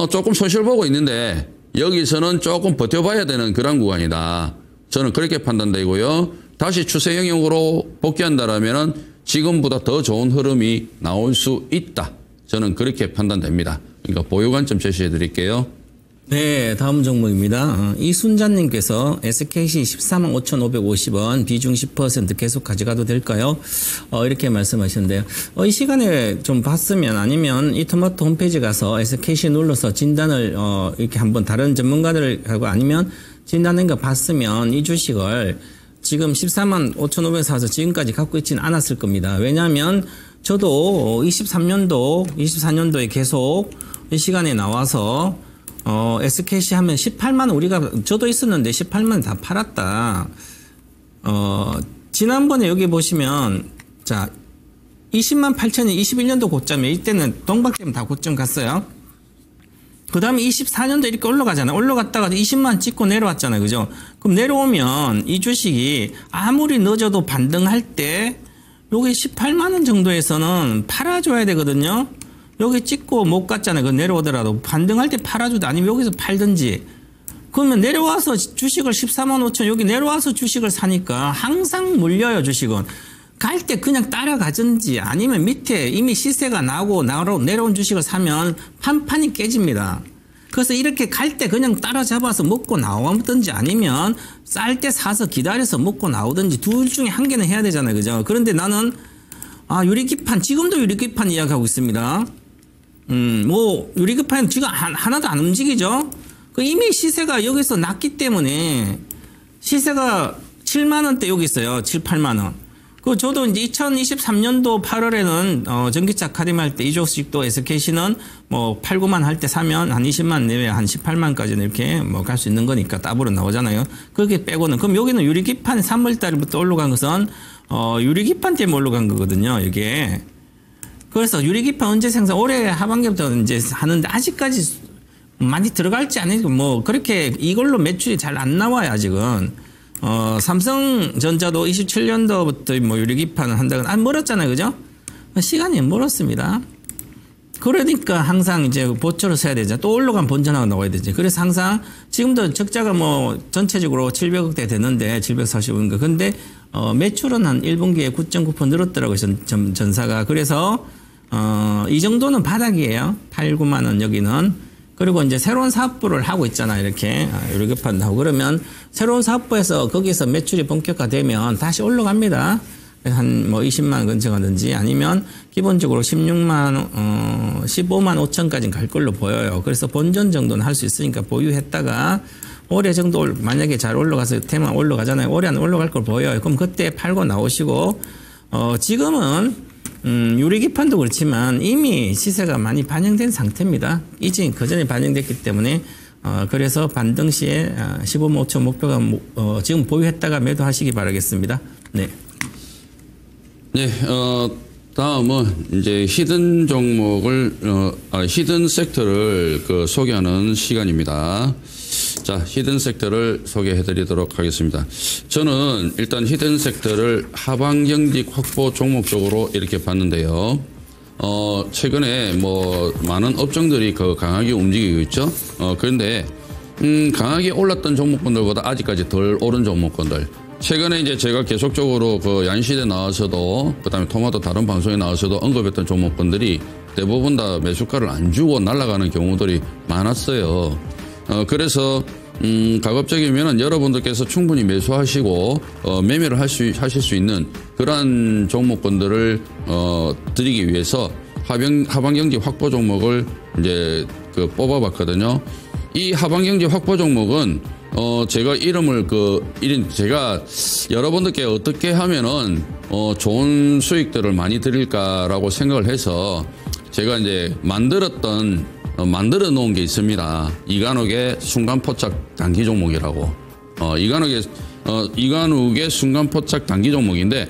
조금 손실 보고 있는데 여기서는 조금 버텨봐야 되는 그런 구간이다. 저는 그렇게 판단되고요. 다시 추세 영역으로 복귀한다라면 지금보다 더 좋은 흐름이 나올 수 있다. 저는 그렇게 판단됩니다. 그러니까 보유 관점 제시해 드릴게요. 네, 다음 종목입니다. 이순자님께서 SKC 145,550원 비중 10% 계속 가져가도 될까요? 이렇게 말씀하셨는데요. 이 시간에 좀 봤으면 아니면 이 토마토 홈페이지 가서 SKC 눌러서 진단을 이렇게 한번 다른 전문가들하고 아니면 진단한 거 봤으면 이 주식을 지금 145,500원 사서 지금까지 갖고 있지는 않았을 겁니다. 왜냐하면 저도 24년도에 계속 이 시간에 나와서 SKC 하면 18만 저도 있었는데 18만 다 팔았다. 지난번에 여기 보시면 자 20만 8천이 21년도 고점이에요. 이때는 동박되면 다 고점 갔어요. 그 다음에 24년도 이렇게 올라가잖아요. 올라갔다가 20만 찍고 내려왔잖아요. 그죠? 그럼 내려오면 이 주식이 아무리 늦어도 반등할 때 여기 18만 원 정도에서는 팔아줘야 되거든요. 여기 찍고 못 갔잖아요. 그 내려오더라도 반등할 때 팔아주든 아니면 여기서 팔든지. 그러면 내려와서 주식을 14만 5천 여기 내려와서 주식을 사니까 항상 물려요. 주식은. 갈 때 그냥 따라가든지 아니면 밑에 이미 시세가 나고 내려온 주식을 사면 판판이 깨집니다. 그래서 이렇게 갈 때 그냥 따라잡아서 먹고 나오든지 아니면 쌀 때 사서 기다려서 먹고 나오든지 둘 중에 한 개는 해야 되잖아요. 그죠? 그런데 나는 유리기판 지금도 유리기판 이야기하고 있습니다. 뭐 유리기판 지금 하나도 안 움직이죠. 그 이미 시세가 여기서 낮기 때문에 시세가 7만 원대 여기 있어요. 7, 8만 원. 그 저도 이제 2023년도 8월에는 전기차 카림 할 때 이조식도 SKC는 뭐 8, 9만 할 때 사면 한 20만 내외 한 18만까지는 이렇게 뭐 갈 수 있는 거니까 더블로 나오잖아요. 그렇게 빼고는 그럼 여기는 유리기판 3월달부터 올라간 것은 유리기판 때문에 올라간 거거든요. 이게. 그래서 유리기판 언제 생산 올해 하반기부터 이제 하는데 아직까지 많이 들어갈지 아니고 뭐 그렇게 이걸로 매출이 잘 안 나와요. 아직은. 삼성전자도 27년도부터 뭐 유리기판을 한다거나 멀었잖아요. 그죠? 시간이 멀었습니다. 그러니까 항상 이제 보초를 써야 되죠. 또 올라간 본전하고 나와야 되죠. 그래서 항상 지금도 적자가 뭐 전체적으로 700억대 되는데 740억인가. 근데 매출은 한 1분기에 9.9% 늘었더라고요. 전사가. 그래서 이 정도는 바닥이에요. 8, 9만 원 여기는. 그리고 이제 새로운 사업부를 하고 있잖아요. 이렇게 유리기판도 하고 그러면 새로운 사업부에서 거기서 매출이 본격화되면 다시 올라갑니다. 한 뭐 20만 근처 가든지 아니면 기본적으로 15만 5천까지는 갈 걸로 보여요. 그래서 본전 정도는 할 수 있으니까 보유했다가 올해 정도 만약에 잘 올라가서 테마 올라가잖아요. 올해 안 올라갈 걸 보여요. 그럼 그때 팔고 나오시고 지금은 유리기판도 그렇지만 이미 시세가 많이 반영된 상태입니다. 이제 그전에 반영됐기 때문에 그래서 반등 시에 15만 5천 목표가 지금 보유했다가 매도하시기 바라겠습니다. 네. 네, 다음은 이제 히든 종목을 히든 섹터를 소개하는 시간입니다. 자, 히든 섹터를 소개해 드리도록 하겠습니다. 저는 일단 히든 섹터를 하방 경직 확보 종목 쪽으로 이렇게 봤는데요. 최근에 뭐 많은 업종들이 강하게 움직이고 있죠. 그런데 강하게 올랐던 종목군들보다 아직까지 덜 오른 종목군들. 최근에 이제 제가 계속적으로 야인시대 나와서도 그다음에 토마토 다른 방송에 나와서도 언급했던 종목군들이 대부분 다 매수가를 안 주고 날아가는 경우들이 많았어요. 그래서 가급적이면 여러분들께서 충분히 매수하시고 매매를 하실 수 있는 그러한 종목군들을 드리기 위해서 하방경제 확보 종목을 이제 뽑아봤거든요. 이 하방경제 확보 종목은 제가 이름을 제가 여러분들께 어떻게 하면은 좋은 수익들을 많이 드릴까라고 생각을 해서 제가 이제 만들어 놓은 게 있습니다. 이간욱의 순간포착 단기 종목이라고. 이간욱의 순간포착 단기 종목인데,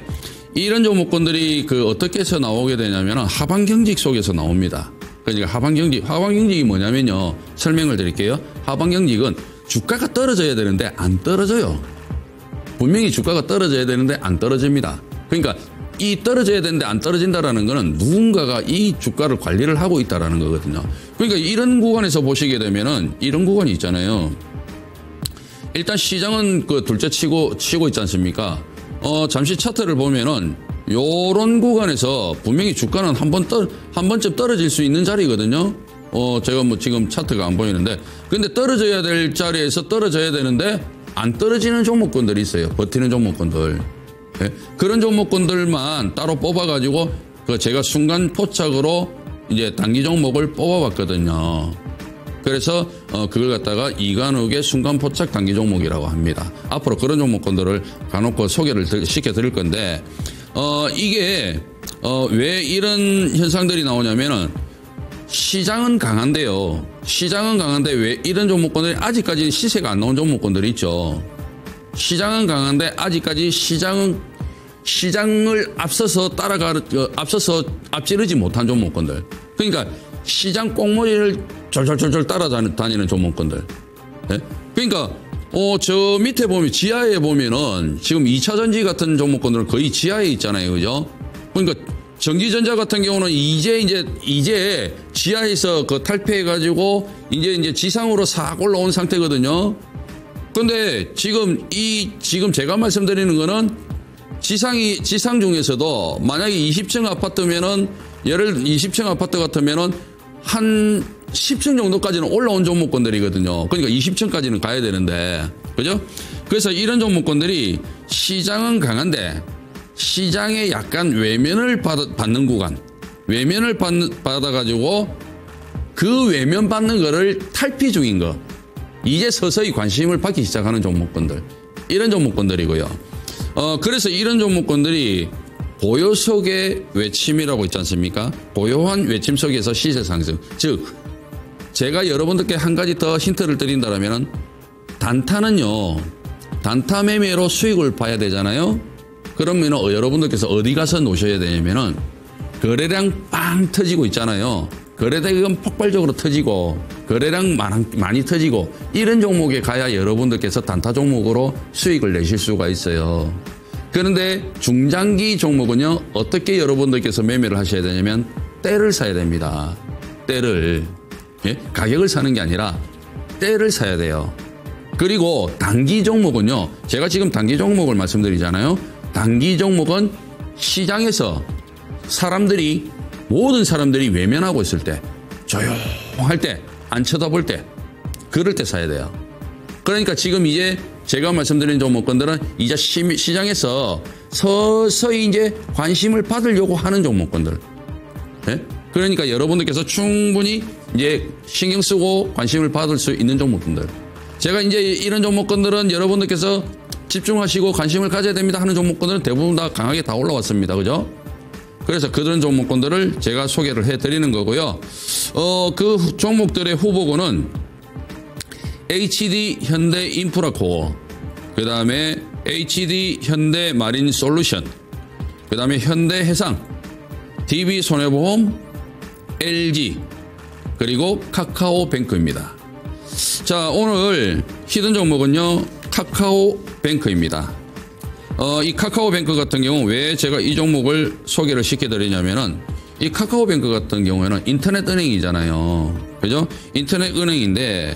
이런 종목군들이 어떻게 해서 나오게 되냐면, 하방경직 속에서 나옵니다. 그러니까 하방경직이 뭐냐면요. 설명을 드릴게요. 하방경직은 주가가 떨어져야 되는데 안 떨어져요. 분명히 주가가 떨어져야 되는데 안 떨어집니다. 그러니까 이 떨어져야 되는데 안 떨어진다라는 거는 누군가가 이 주가를 관리를 하고 있다라는 거거든요. 그러니까 이런 구간에서 보시게 되면은 이런 구간이 있잖아요. 일단 시장은 둘째 치고 있지 않습니까? 잠시 차트를 보면은 요런 구간에서 분명히 주가는 한 번쯤 떨어질 수 있는 자리거든요. 제가 뭐 지금 차트가 안 보이는데, 근데 떨어져야 될 자리에서 떨어져야 되는데 안 떨어지는 종목군들이 있어요. 버티는 종목군들. 네? 그런 종목군들만 따로 뽑아가지고 제가 순간 포착으로 이제 단기 종목을 뽑아봤거든요. 그래서 그걸 갖다가 이간욱의 순간 포착 단기 종목이라고 합니다. 앞으로 그런 종목군들을 가놓고 소개를 시켜드릴 건데, 이게 왜 이런 현상들이 나오냐면은 시장은 강한데요. 시장은 강한데 왜 이런 종목군들이 아직까지 시세가 안 나온 종목군들이 있죠. 시장은 강한데 아직까지 시장은 시장을 앞서서 앞서서 앞지르지 못한 종목군들. 그러니까 시장 꽁무니를 졸졸졸졸 따라다니는 종목군들. 예? 그러니까 저 밑에 보면 지하에 보면은 지금 2차 전지 같은 종목군들은 거의 지하에 있잖아요, 그죠? 그러니까 전기전자 같은 경우는 이제 지하에서 그 탈피해가지고 이제 지상으로 싹 올라온 상태거든요. 근데 지금 제가 말씀드리는 거는 지상 중에서도 만약에 20층 아파트면은 20층 아파트 같으면은 한 10층 정도까지는 올라온 종목군들이거든요. 그러니까 20층까지는 가야 되는데, 그죠? 그래서 이런 종목군들이 시장은 강한데 시장에 약간 외면을 받는 구간, 외면을 받아가지고 그 외면 받는 거를 탈피 중인 거, 이제 서서히 관심을 받기 시작하는 종목군들, 이런 종목군들이고요. 그래서 이런 종목군들이 고요 속의 외침이라고 있지 않습니까? 고요한 외침 속에서 시세 상승. 즉, 제가 여러분들께 한 가지 더 힌트를 드린다면 단타는요, 단타 매매로 수익을 봐야 되잖아요. 그러면 여러분들께서 어디 가서 놓으셔야 되냐면은 거래량 빵 터지고 있잖아요. 거래대금 폭발적으로 터지고 거래량 많이 터지고 이런 종목에 가야 여러분들께서 단타 종목으로 수익을 내실 수가 있어요. 그런데 중장기 종목은요, 어떻게 여러분들께서 매매를 하셔야 되냐면 때를 사야 됩니다. 때를. 예? 가격을 사는 게 아니라 때를 사야 돼요. 그리고 단기 종목은요, 제가 지금 단기 종목을 말씀드리잖아요. 단기 종목은 시장에서 모든 사람들이 외면하고 있을 때, 조용할 때, 안 쳐다볼 때, 그럴 때 사야 돼요. 그러니까 지금 이제 제가 말씀드린 종목군들은 이제 시장에서 서서히 이제 관심을 받으려고 하는 종목군들. 네? 그러니까 여러분들께서 충분히 이제 신경 쓰고 관심을 받을 수 있는 종목군들. 제가 이제 이런 종목군들은 여러분들께서 집중하시고 관심을 가져야 됩니다 하는 종목군들은 대부분 다 강하게 다 올라왔습니다. 그죠? 그래서 그런 종목군들을 제가 소개를 해드리는 거고요. 그 종목들의 후보군은 HD 현대 인프라코어, 그 다음에 HD 현대 마린 솔루션, 그 다음에 현대 해상, DB 손해보험, LG, 그리고 카카오뱅크입니다. 자, 오늘 히든 종목은요, 카카오뱅크입니다. 이 카카오뱅크 같은 경우 왜 제가 이 종목을 소개를 시켜드리냐면은 이 카카오뱅크 같은 경우에는 인터넷 은행이잖아요. 그죠? 인터넷 은행인데,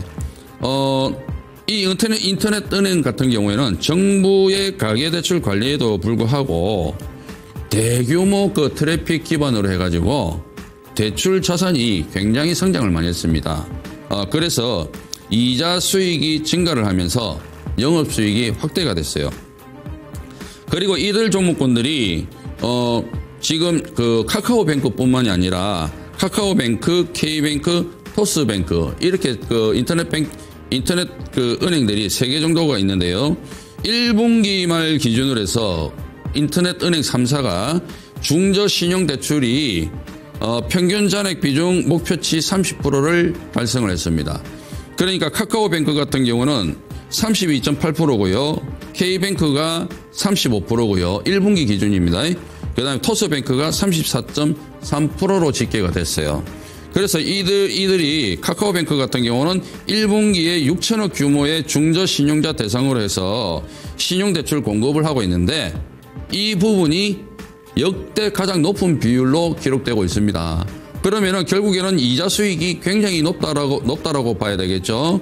이 인터넷 은행 같은 경우에는 정부의 가계대출 관리에도 불구하고 대규모 그 트래픽 기반으로 해가지고 대출 자산이 굉장히 성장을 많이 했습니다. 그래서 이자 수익이 증가를 하면서 영업 수익이 확대가 됐어요. 그리고 이들 종목군들이 지금 그 카카오뱅크뿐만이 아니라 카카오뱅크, K뱅크, 토스뱅크 이렇게 그 인터넷 그 은행들이 3개 정도가 있는데요. 1분기 말 기준으로 해서 인터넷 은행 3사가 중저 신용 대출이 평균 잔액 비중 목표치 30%를 달성을 했습니다. 그러니까 카카오뱅크 같은 경우는 32.8%고요. K뱅크가 35%고요. 1분기 기준입니다. 그 다음에 토스뱅크가 34.3%로 집계가 됐어요. 그래서 이들이 카카오뱅크 같은 경우는 1분기에 6천억 규모의 중저 신용자 대상으로 해서 신용대출 공급을 하고 있는데 이 부분이 역대 가장 높은 비율로 기록되고 있습니다. 그러면은 결국에는 이자 수익이 굉장히 높다라고 봐야 되겠죠.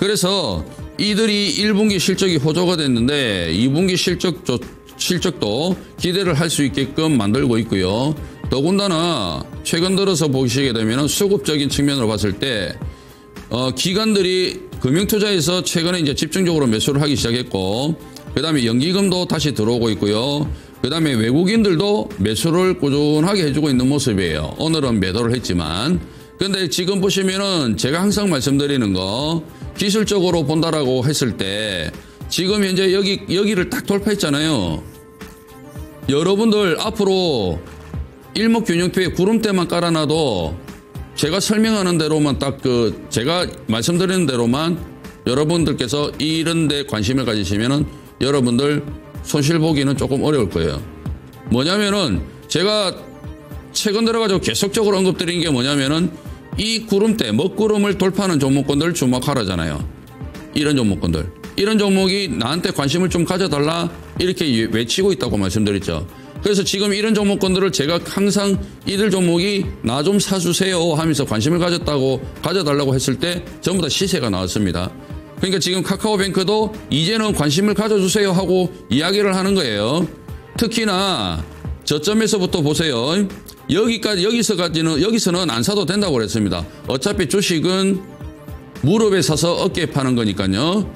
그래서 이들이 1분기 실적이 호조가 됐는데 2분기 실적도 기대를 할 수 있게끔 만들고 있고요. 더군다나 최근 들어서 보시게 되면 수급적인 측면으로 봤을 때 기관들이 금융투자에서 최근에 이제 집중적으로 매수를 하기 시작했고, 그 다음에 연기금도 다시 들어오고 있고요. 그 다음에 외국인들도 매수를 꾸준하게 해주고 있는 모습이에요. 오늘은 매도를 했지만. 근데 지금 보시면은 제가 항상 말씀드리는 거 기술적으로 본다라고 했을 때 지금 현재 여기를 딱 돌파했잖아요. 여러분들 앞으로 일목균형표에 구름대만 깔아놔도 제가 설명하는 대로만 딱 제가 말씀드리는 대로만 여러분들께서 이런 데 관심을 가지시면은 여러분들 손실 보기는 조금 어려울 거예요. 뭐냐면은 제가 최근 들어가지고 계속적으로 언급드린 게 뭐냐면은 이 구름대, 먹구름을 돌파하는 종목군들 주목하라잖아요. 이런 종목군들. 이런 종목이 나한테 관심을 좀 가져달라 이렇게 외치고 있다고 말씀드렸죠. 그래서 지금 이런 종목군들을 제가 항상 이들 종목이 나 좀 사주세요 하면서 관심을 가져달라고 했을 때 전부 다 시세가 나왔습니다. 그러니까 지금 카카오뱅크도 이제는 관심을 가져주세요 하고 이야기를 하는 거예요. 특히나 저점에서부터 보세요. 여기서는 안 사도 된다고 그랬습니다. 어차피 주식은 무릎에 사서 어깨에 파는 거니까요.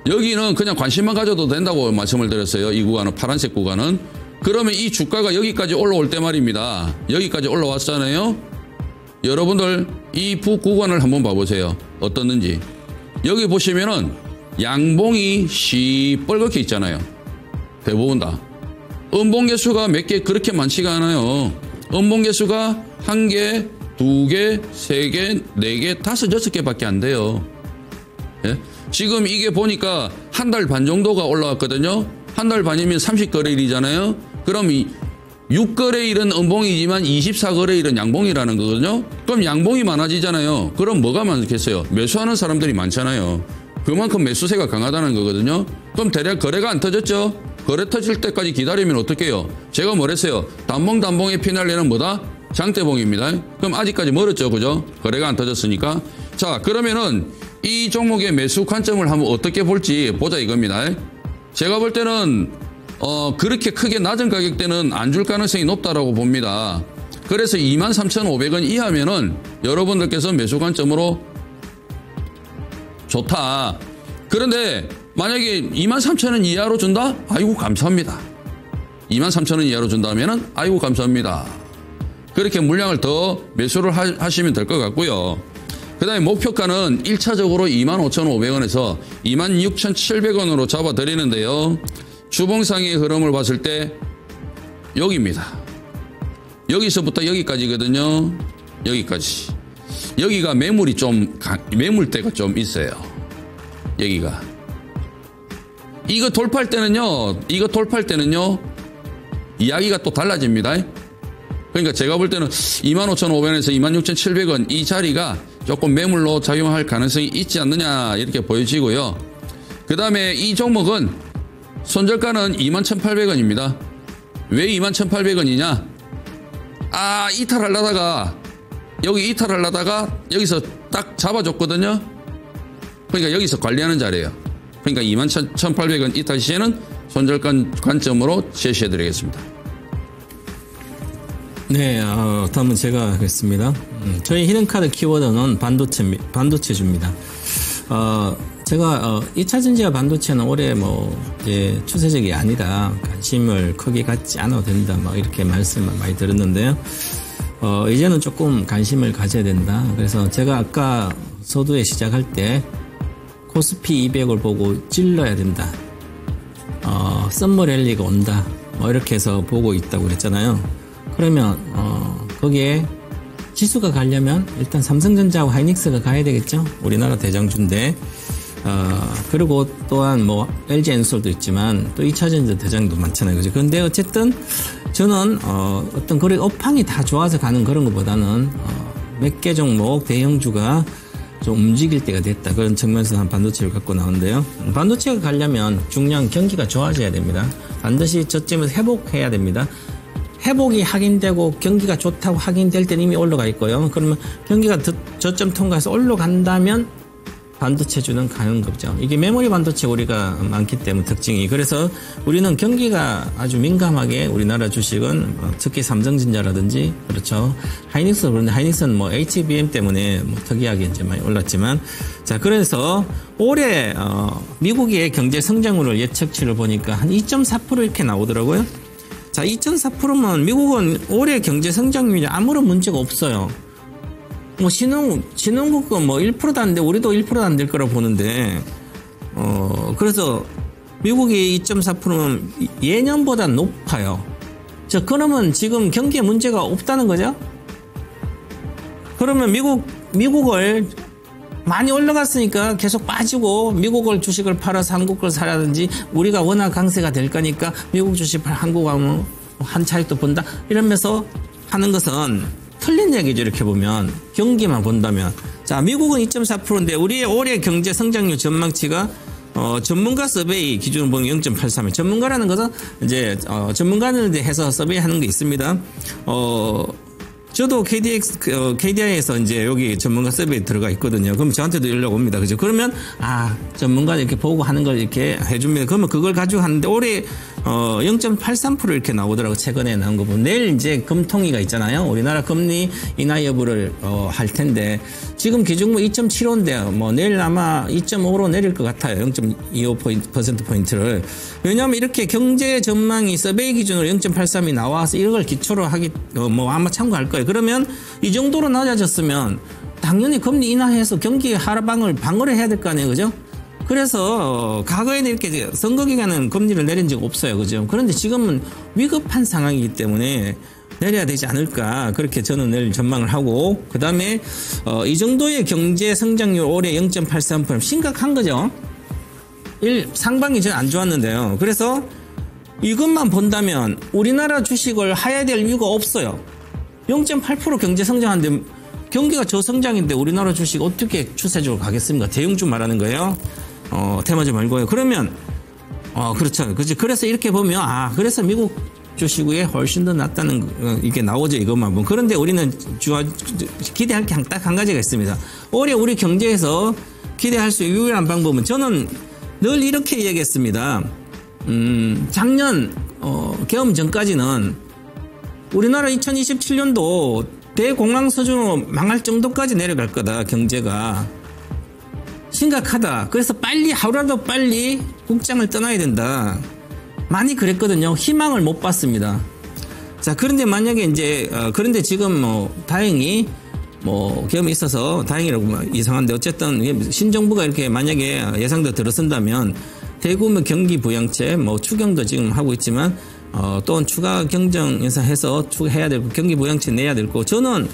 여기는 그냥 관심만 가져도 된다고 말씀을 드렸어요. 이 구간은, 파란색 구간은. 그러면 이 주가가 여기까지 올라올 때 말입니다. 여기까지 올라왔잖아요. 여러분들 이 구간을 한번 봐보세요. 어떻는지. 여기 보시면은 양봉이 시뻘겋게 있잖아요. 대부분 다. 음봉 개수가 몇 개 그렇게 많지가 않아요. 음봉 개수가 1개, 2개, 3개, 4개, 5, 6개밖에 안 돼요. 예? 지금 이게 보니까 한 달 반 정도가 올라왔거든요. 한 달 반이면 30거래일이잖아요. 그럼 6거래일은 음봉이지만 24거래일은 양봉이라는 거거든요. 그럼 양봉이 많아지잖아요. 그럼 뭐가 많겠어요? 매수하는 사람들이 많잖아요. 그만큼 매수세가 강하다는 거거든요. 그럼 대략 거래가 안 터졌죠? 거래 터질 때까지 기다리면 어떡해요? 제가 뭐랬어요? 단봉의 피날레는 뭐다? 장대봉입니다. 그럼 아직까지 멀었죠, 그죠? 거래가 안 터졌으니까. 자, 그러면은 이 종목의 매수 관점을 한번 어떻게 볼지 보자 이겁니다. 제가 볼 때는 그렇게 크게 낮은 가격대는 안 줄 가능성이 높다라고 봅니다. 그래서 23,500원 이하면은 여러분들께서 매수 관점으로 좋다. 그런데 만약에 23,000원 이하로 준다? 아이고 감사합니다. 23,000원 이하로 준다면은 아이고 감사합니다. 그렇게 물량을 더 매수를 하시면 될 것 같고요. 그 다음에 목표가는 1차적으로 25,500원에서 26,700원으로 잡아드리는데요. 주봉상의 흐름을 봤을 때 여기입니다. 여기서부터 여기까지거든요. 여기까지. 여기가 매물대가 좀 있어요. 여기가. 이거 돌파할 때는요. 이야기가 또 달라집니다. 그러니까 제가 볼 때는 25,500원에서 26,700원 이 자리가 조금 매물로 작용할 가능성이 있지 않느냐 이렇게 보여지고요. 그 다음에 이 종목은 손절가는 21,800원입니다. 왜 21,800원이냐? 이탈하려다가 여기서 딱 잡아줬거든요. 그러니까 여기서 관리하는 자리예요. 그러니까 21,800원 이탈 시에는 손절 관점으로 제시해드리겠습니다. 네, 다음은 제가 하겠습니다. 저희 히든카드 키워드는 반도체주입니다. 제가 2차 전지와 반도체는 올해 이제 추세적이 아니다. 관심을 크게 갖지 않아도 된다. 막 이렇게 말씀을 많이 들었는데요. 이제는 조금 관심을 가져야 된다. 그래서 제가 아까 서두에 시작할 때 코스피 200을 보고 찔러야 된다. 썸머 랠리가 온다. 이렇게 해서 보고 있다고 그랬잖아요. 그러면 거기에 지수가 가려면 일단 삼성전자하고 하이닉스가 가야 되겠죠. 우리나라 대장주인데. 그리고 또한 LG엔솔도 있지만 또 2차전지 대장도 많잖아요. 그죠? 그런데 어쨌든 저는 어떤 그런 업황이 다 좋아서 가는 그런 것보다는 몇 개 종목 대형주가 좀 움직일 때가 됐다. 그런 측면에서 한 반도체를 갖고 나오는데요. 반도체가 가려면 중요한 경기가 좋아져야 됩니다. 반드시 저점에서 회복해야 됩니다. 회복이 확인되고 경기가 좋다고 확인될 때는 이미 올라가 있고요. 그러면 경기가 저점 통과해서 올라간다면 반도체주는 가는 거죠. 이게 메모리 반도체 우리가 많기 때문에 특징이. 그래서 우리는 경기가 아주 민감하게 우리나라 주식은 특히 삼성전자라든지 그렇죠. 하이닉스 그런데 하이닉스는 HBM 때문에 특이하게 이제 많이 올랐지만 자 그래서 올해 미국의 경제 성장률을 예측치를 보니까 한 2.4% 이렇게 나오더라고요. 자 2.4%면 미국은 올해 경제 성장률이 아무런 문제가 없어요. 신흥국은 1%도 안 돼. 우리도 1%도 안 될 거라고 보는데, 그래서 미국이 2.4%면 예년보다 높아요. 자, 그러면 지금 경기에 문제가 없다는 거죠? 그러면 미국을 많이 올라갔으니까 계속 빠지고 미국을 주식을 팔아서 한국 걸 사라든지 우리가 워낙 강세가 될 거니까 미국 주식 팔 한국 하면 한 차익도 본다 이러면서 하는 것은 틀린 얘기죠. 이렇게 보면 경기만 본다면 자 미국은 2.4%인데 우리의 올해 경제 성장률 전망치가 전문가 서베이 기준으로 보면 0.83. 전문가라는 것은 이제 전문가들 해서 서베이하는 게 있습니다. 저도 KDI에서 이제 여기 전문가 서베이 들어가 있거든요. 그럼 저한테도 연락 옵니다. 그죠? 그러면, 전문가 이렇게 보고 하는 걸 이렇게 해줍니다. 그러면 그걸 가지고 하는데 올해, 0.83% 이렇게 나오더라고. 최근에 나온 거 보면. 내일 이제 금통위가 있잖아요. 우리나라 금리 인하 여부를, 할 텐데. 지금 기준무 2.75인데, 뭐, 내일 아마 2.5로 내릴 것 같아요. 0.25%포인트를. 왜냐하면 이렇게 경제 전망이 서베이 기준으로 0.83이 나와서 이런 걸 기초로 아마 참고할 거예요. 그러면 이 정도로 낮아졌으면 당연히 금리 인하해서 경기 하락방을 방어를 해야 될 거 아니에요. 그죠? 그래서 과거에는 이렇게 선거 기간은 금리를 내린 적 없어요. 그죠? 그런데 지금은 위급한 상황이기 때문에 내려야 되지 않을까 그렇게 저는 내일 전망을 하고 그 다음에 이 정도의 경제 성장률 올해 0.83% 심각한 거죠. 상반기 전 안 좋았는데요. 그래서 이것만 본다면 우리나라 주식을 해야 될 이유가 없어요. 0.8% 경제 성장하는데 경기가 저성장인데 우리나라 주식 어떻게 추세적으로 가겠습니까? 대형주 말하는 거예요. 테마주 말고요. 그러면 그렇죠. 그렇지. 그래서 이렇게 보면 그래서 미국 주식에 훨씬 더 낫다는 이게 나오죠. 이것만 보면. 그런데 우리는 기대할 게 딱 한 가지가 있습니다. 올해 우리 경제에서 기대할 수 있는 유일한 방법은 저는 늘 이렇게 얘기했습니다. 작년 계엄 전까지는 우리나라 2027년도 대공황 수준으로 망할 정도까지 내려갈 거다. 경제가 심각하다. 그래서 하루라도 빨리 국장을 떠나야 된다. 많이 그랬거든요. 희망을 못 봤습니다. 자, 그런데 만약에 이제 그런데 지금 다행히 계엄이 있어서 다행이라고 이상한데 어쨌든 신정부가 이렇게 만약에 예상대로 들어선다면 대규모 경기 부양책 추경도 지금 하고 있지만 또한 추가 경정 인사해서 해야 되고 경기 부양책 내야 되고 저는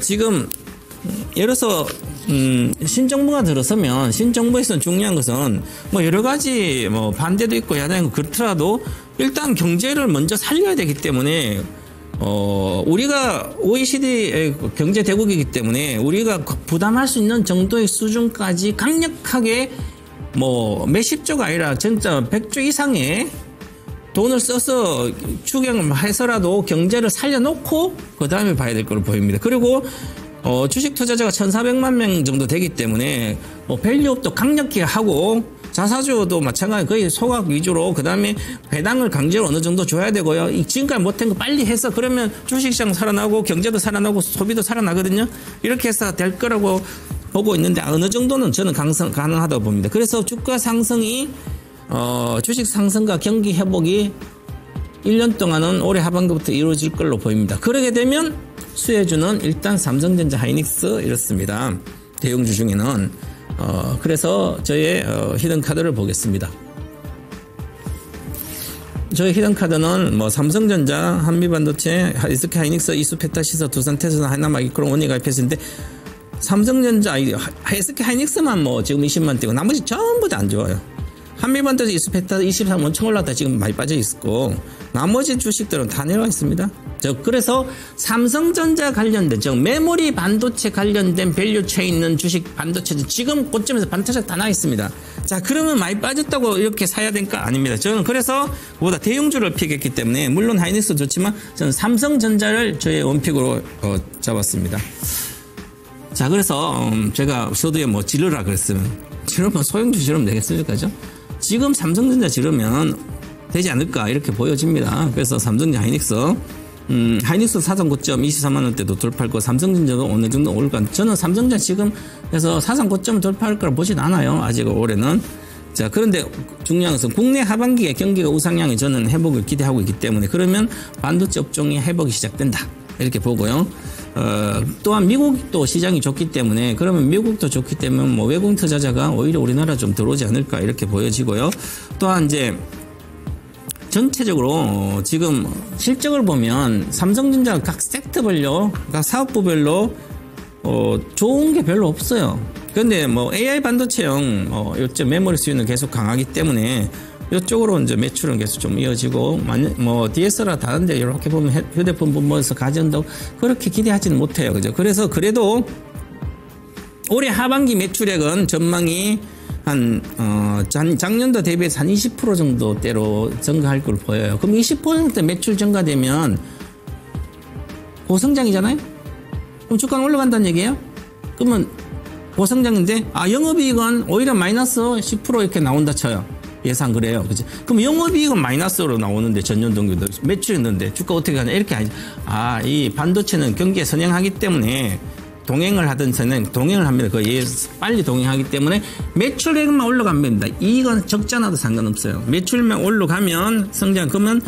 지금 예를 들어서 신정부가 들어서면 신정부에서는 중요한 것은 여러 가지 반대도 있고 야당이 있고 그렇더라도 일단 경제를 먼저 살려야 되기 때문에 우리가 OECD의 경제 대국이기 때문에 우리가 부담할 수 있는 정도의 수준까지 강력하게 몇십조가 아니라 진짜 100조 이상의 돈을 써서 추경해서라도 경제를 살려놓고 그 다음에 봐야 될 걸로 보입니다. 그리고 주식 투자자가 1,400만 명 정도 되기 때문에 밸류업도 강력히 하고 자사주도 마찬가지 거의 소각 위주로 그 다음에 배당을 강제로 어느 정도 줘야 되고요. 지금까지 못한 거 빨리 해서 그러면 주식시장 살아나고 경제도 살아나고 소비도 살아나거든요. 이렇게 해서 될 거라고 보고 있는데 어느 정도는 저는 가능하다고 봅니다. 그래서 주가 상승이 주식 상승과 경기 회복이 1년 동안은 올해 하반기부터 이루어질 걸로 보입니다. 그러게 되면 수혜주는 일단 삼성전자, 하이닉스 이렇습니다. 대형주 중에는 그래서 저의 히든카드를 보겠습니다. 저희 히든카드는 삼성전자, 한미반도체, SK 하이닉스, 이수페타시스, 두산테스, 하나마이크론, 원희 가입했는데 삼성전자, SK 하이닉스만 지금 20만 떼고 나머지 전부 다 안 좋아요. 한미반도체, 이수페타 23만 엄청 올랐다 지금 많이 빠져 있고 나머지 주식들은 다 내려와 있습니다. 그래서 삼성전자 관련된 즉 메모리 반도체 관련된 밸류체에 있는 주식 반도체는 지금 고점에서 반도체가 다 나와 있습니다. 자, 그러면 많이 빠졌다고 이렇게 사야 될까? 아닙니다. 저는 그래서 그보다 대형주를 픽했기 때문에 물론 하이닉스 좋지만 저는 삼성전자를 저의 원픽으로 잡았습니다. 자, 그래서 제가 쇼드에 지르라 그랬으면 지르면 소형주 지르면 되겠습니까? 그죠? 지금 삼성전자 지르면 되지 않을까 이렇게 보여집니다. 그래서 삼성전자, 하이닉스 하이닉스 사상 고점 24만 원대도 돌파할 거, 삼성전자도 어느 정도 올까. 저는 삼성전자 지금 해서 사상 고점을 돌파할 거라 보진 않아요. 아직 올해는. 자, 그런데 중요한 것은 국내 하반기에 경기가 우상향에 저는 회복을 기대하고 있기 때문에 그러면 반도체 업종이 회복이 시작된다 이렇게 보고요. 또한 미국도 시장이 좋기 때문에 그러면 미국도 좋기 때문에 외국 투자자가 오히려 우리나라 좀 들어오지 않을까 이렇게 보여지고요. 또한 이제 전체적으로 지금 실적을 보면 삼성전자 각 섹터별로, 각 사업부별로 좋은 게 별로 없어요. 그런데 AI 반도체형 요점 메모리 수요는 계속 강하기 때문에 이쪽으로 이제 매출은 계속 좀 이어지고, 뭐 DSLR 다른데 이렇게 보면 휴대폰 분모에서 가전도 그렇게 기대하지는 못해요. 그죠? 그래서 그래도 올해 하반기 매출액은 전망이 작년도 대비해서 한 20% 정도대로 증가할 걸 보여요. 그럼 20% 매출 증가되면 고성장이잖아요? 그럼 주가는 올라간다는 얘기예요? 그러면 고성장인데, 영업이익은 오히려 마이너스 10% 이렇게 나온다 쳐요. 예상 그래요. 그치? 그럼 영업이익은 마이너스로 나오는데, 전년 동기도 매출했는데, 주가 어떻게 하냐? 이렇게 하지. 이 반도체는 경기에 선행하기 때문에, 동행을 합니다. 거의 빨리 동행하기 때문에 매출액만 올라가면 됩니다. 이건 적잖아도 상관없어요. 매출만 올라가면 성장, 그러면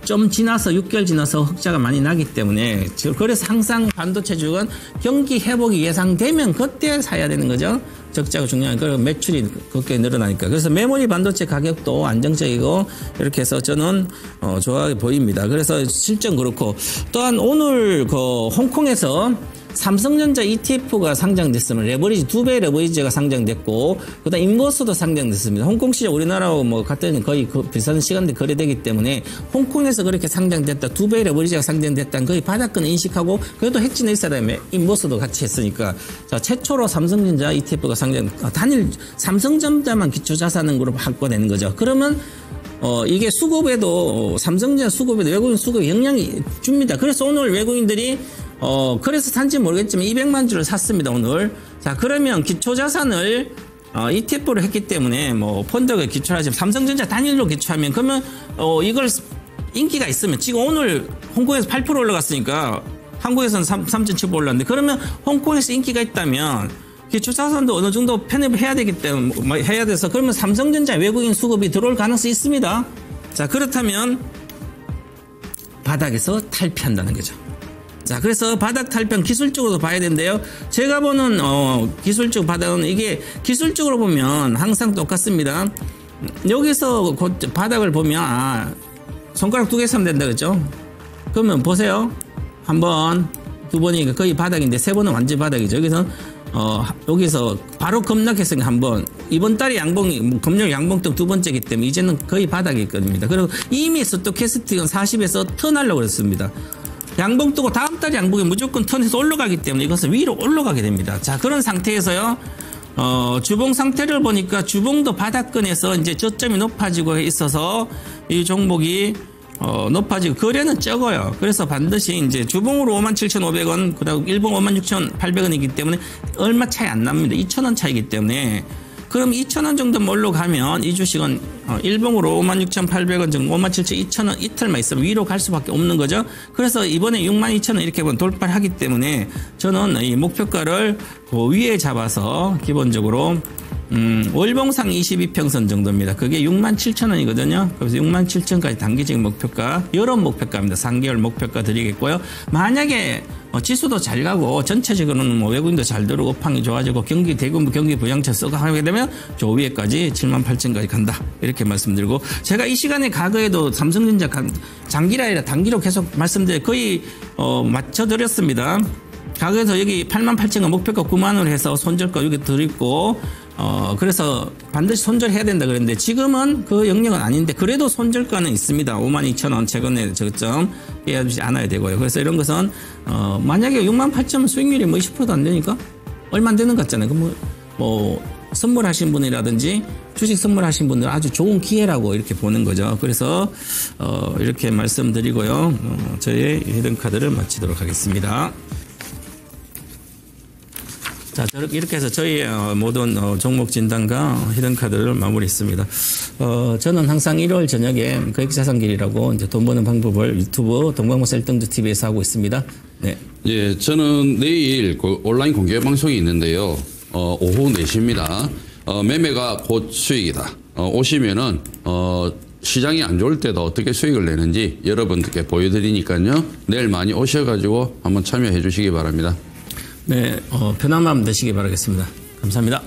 좀 지나서 6개월 지나서 흑자가 많이 나기 때문에, 그래서 항상 반도체 주간 경기 회복이 예상되면 그때 사야 되는 거죠. 적자가 중요한 거, 매출이 그렇게 늘어나니까. 그래서 메모리 반도체 가격도 안정적이고 이렇게 해서 저는 좋아 보입니다. 그래서 실전 그렇고, 또한 오늘 홍콩에서 삼성전자 ETF가 상장됐으면 레버리지 2배 레버리지가 상장됐고, 그다음 인버스도 상장됐습니다. 홍콩 시장 우리나라하고 뭐 같은 거의 비슷한 시간대 거래되기 때문에 홍콩에서 그렇게 상장됐다, 2배 레버리지가 상장됐다는 거의 바닥권을 인식하고, 그래도 핵진에 있어야 되면 인버스도 같이 했으니까, 자, 최초로 삼성전자 ETF가 단일 삼성전자만 기초자산으로 바꿔내는 거죠. 그러면 이게 수급에도, 삼성전자 수급에도 외국인 수급에 영향이 줍니다. 그래서 오늘 외국인들이 그래서 산지 모르겠지만 200만 주를 샀습니다, 오늘. 자, 그러면 기초자산을 ETF로 했기 때문에 뭐 펀드가 기초하지만 삼성전자 단일로 기초하면, 그러면 이걸 인기가 있으면, 지금 오늘 홍콩에서 8% 올라갔으니까 한국에서는 3.7% 올랐는데, 그러면 홍콩에서 인기가 있다면 기초자산도 어느 정도 편입을 해야 되기 때문에, 해야 돼서, 그러면 삼성전자 외국인 수급이 들어올 가능성이 있습니다. 자, 그렇다면 바닥에서 탈피한다는 거죠. 자, 그래서 바닥 탈피는 기술적으로도 봐야 되는데요. 제가 보는 기술적 바닥은, 이게 기술적으로 보면 항상 똑같습니다. 여기서 바닥을 보면 손가락 2개 쓰면 된다 그랬죠? 그러면 보세요. 한 번, 두 번이니까 거의 바닥인데, 세 번은 완전 바닥이죠. 여기서 바로 급락했으니까 한 번, 이번 달에 금융 양봉등 두 번째이기 때문에 이제는 거의 바닥이 있거든요. 그리고 이미 스토캐스틱은 40에서 턴하려고 그랬습니다. 양봉 뜨고 다음 달 양봉이 무조건 턴해서 올라가기 때문에 이것은 위로 올라가게 됩니다. 자, 그런 상태에서요, 주봉 상태를 보니까 주봉도 바닥권에서 이제 저점이 높아지고 있어서 이 종목이 높아지고 거래는 적어요. 그래서 반드시 이제 주봉으로 57,500원, 그다음 일봉 56,800원이기 때문에 얼마 차이 안 납니다. 2,000원 차이기 때문에. 그럼 2,000원 정도 올라가면 이 주식은 일봉으로 56,800원 정도, 57,200원 이틀만 있으면 위로 갈 수밖에 없는 거죠. 그래서 이번에 62,000원 이렇게 돌파를 하기 때문에 저는 이 목표가를 그 위에 잡아서 기본적으로 월봉상 22평선 정도입니다. 그게 67,000원이거든요. 그래서 67,000원까지 단기적인 목표가, 여름 목표가입니다. 3개월 목표가 드리겠고요. 만약에 지수도 잘 가고 전체적으로는 뭐 외국인도 잘 들어오고 업황이 좋아지고 대규모 경기 부양차 썩어 하게 되면 저 위에까지 78,000원까지 간다, 이렇게 말씀드리고, 제가 이 시간에 과거에도 삼성전자 장기라 아니라 단기로 계속 말씀드려 거의 맞춰드렸습니다. 과거에서 여기 88,000원 목표가 9만원 해서 손절가 여기 드리고, 그래서 반드시 손절해야 된다 그랬는데, 지금은 그 영역은 아닌데 그래도 손절가는 있습니다. 52,000원 최근에 저점 빼야지 않아야 되고요. 그래서 이런 것은 만약에 68,000원 수익률이 뭐 20%도 안 되니까 얼마 안 되는 것 같잖아요. 뭐 선물하신 분이라든지 주식 선물하신 분들은 아주 좋은 기회라고 이렇게 보는 거죠. 그래서 이렇게 말씀드리고요. 저의 히든카드를 마치도록 하겠습니다. 자, 이렇게 해서 저희 모든 종목 진단과 히든카드를 마무리했습니다. 저는 항상 일요일 저녁에 거액자산길이라고 이제 돈 버는 방법을 유튜브 동광모 셀등주 TV에서 하고 있습니다. 네. 예, 저는 내일 그 온라인 공개 방송이 있는데요. 오후 4시입니다. 매매가 곧 수익이다. 오시면은 시장이 안 좋을 때도 어떻게 수익을 내는지 여러분들께 보여드리니까요. 내일 많이 오셔가지고 한번 참여해 주시기 바랍니다. 네, 편한 마음 되시기 바라겠습니다. 감사합니다.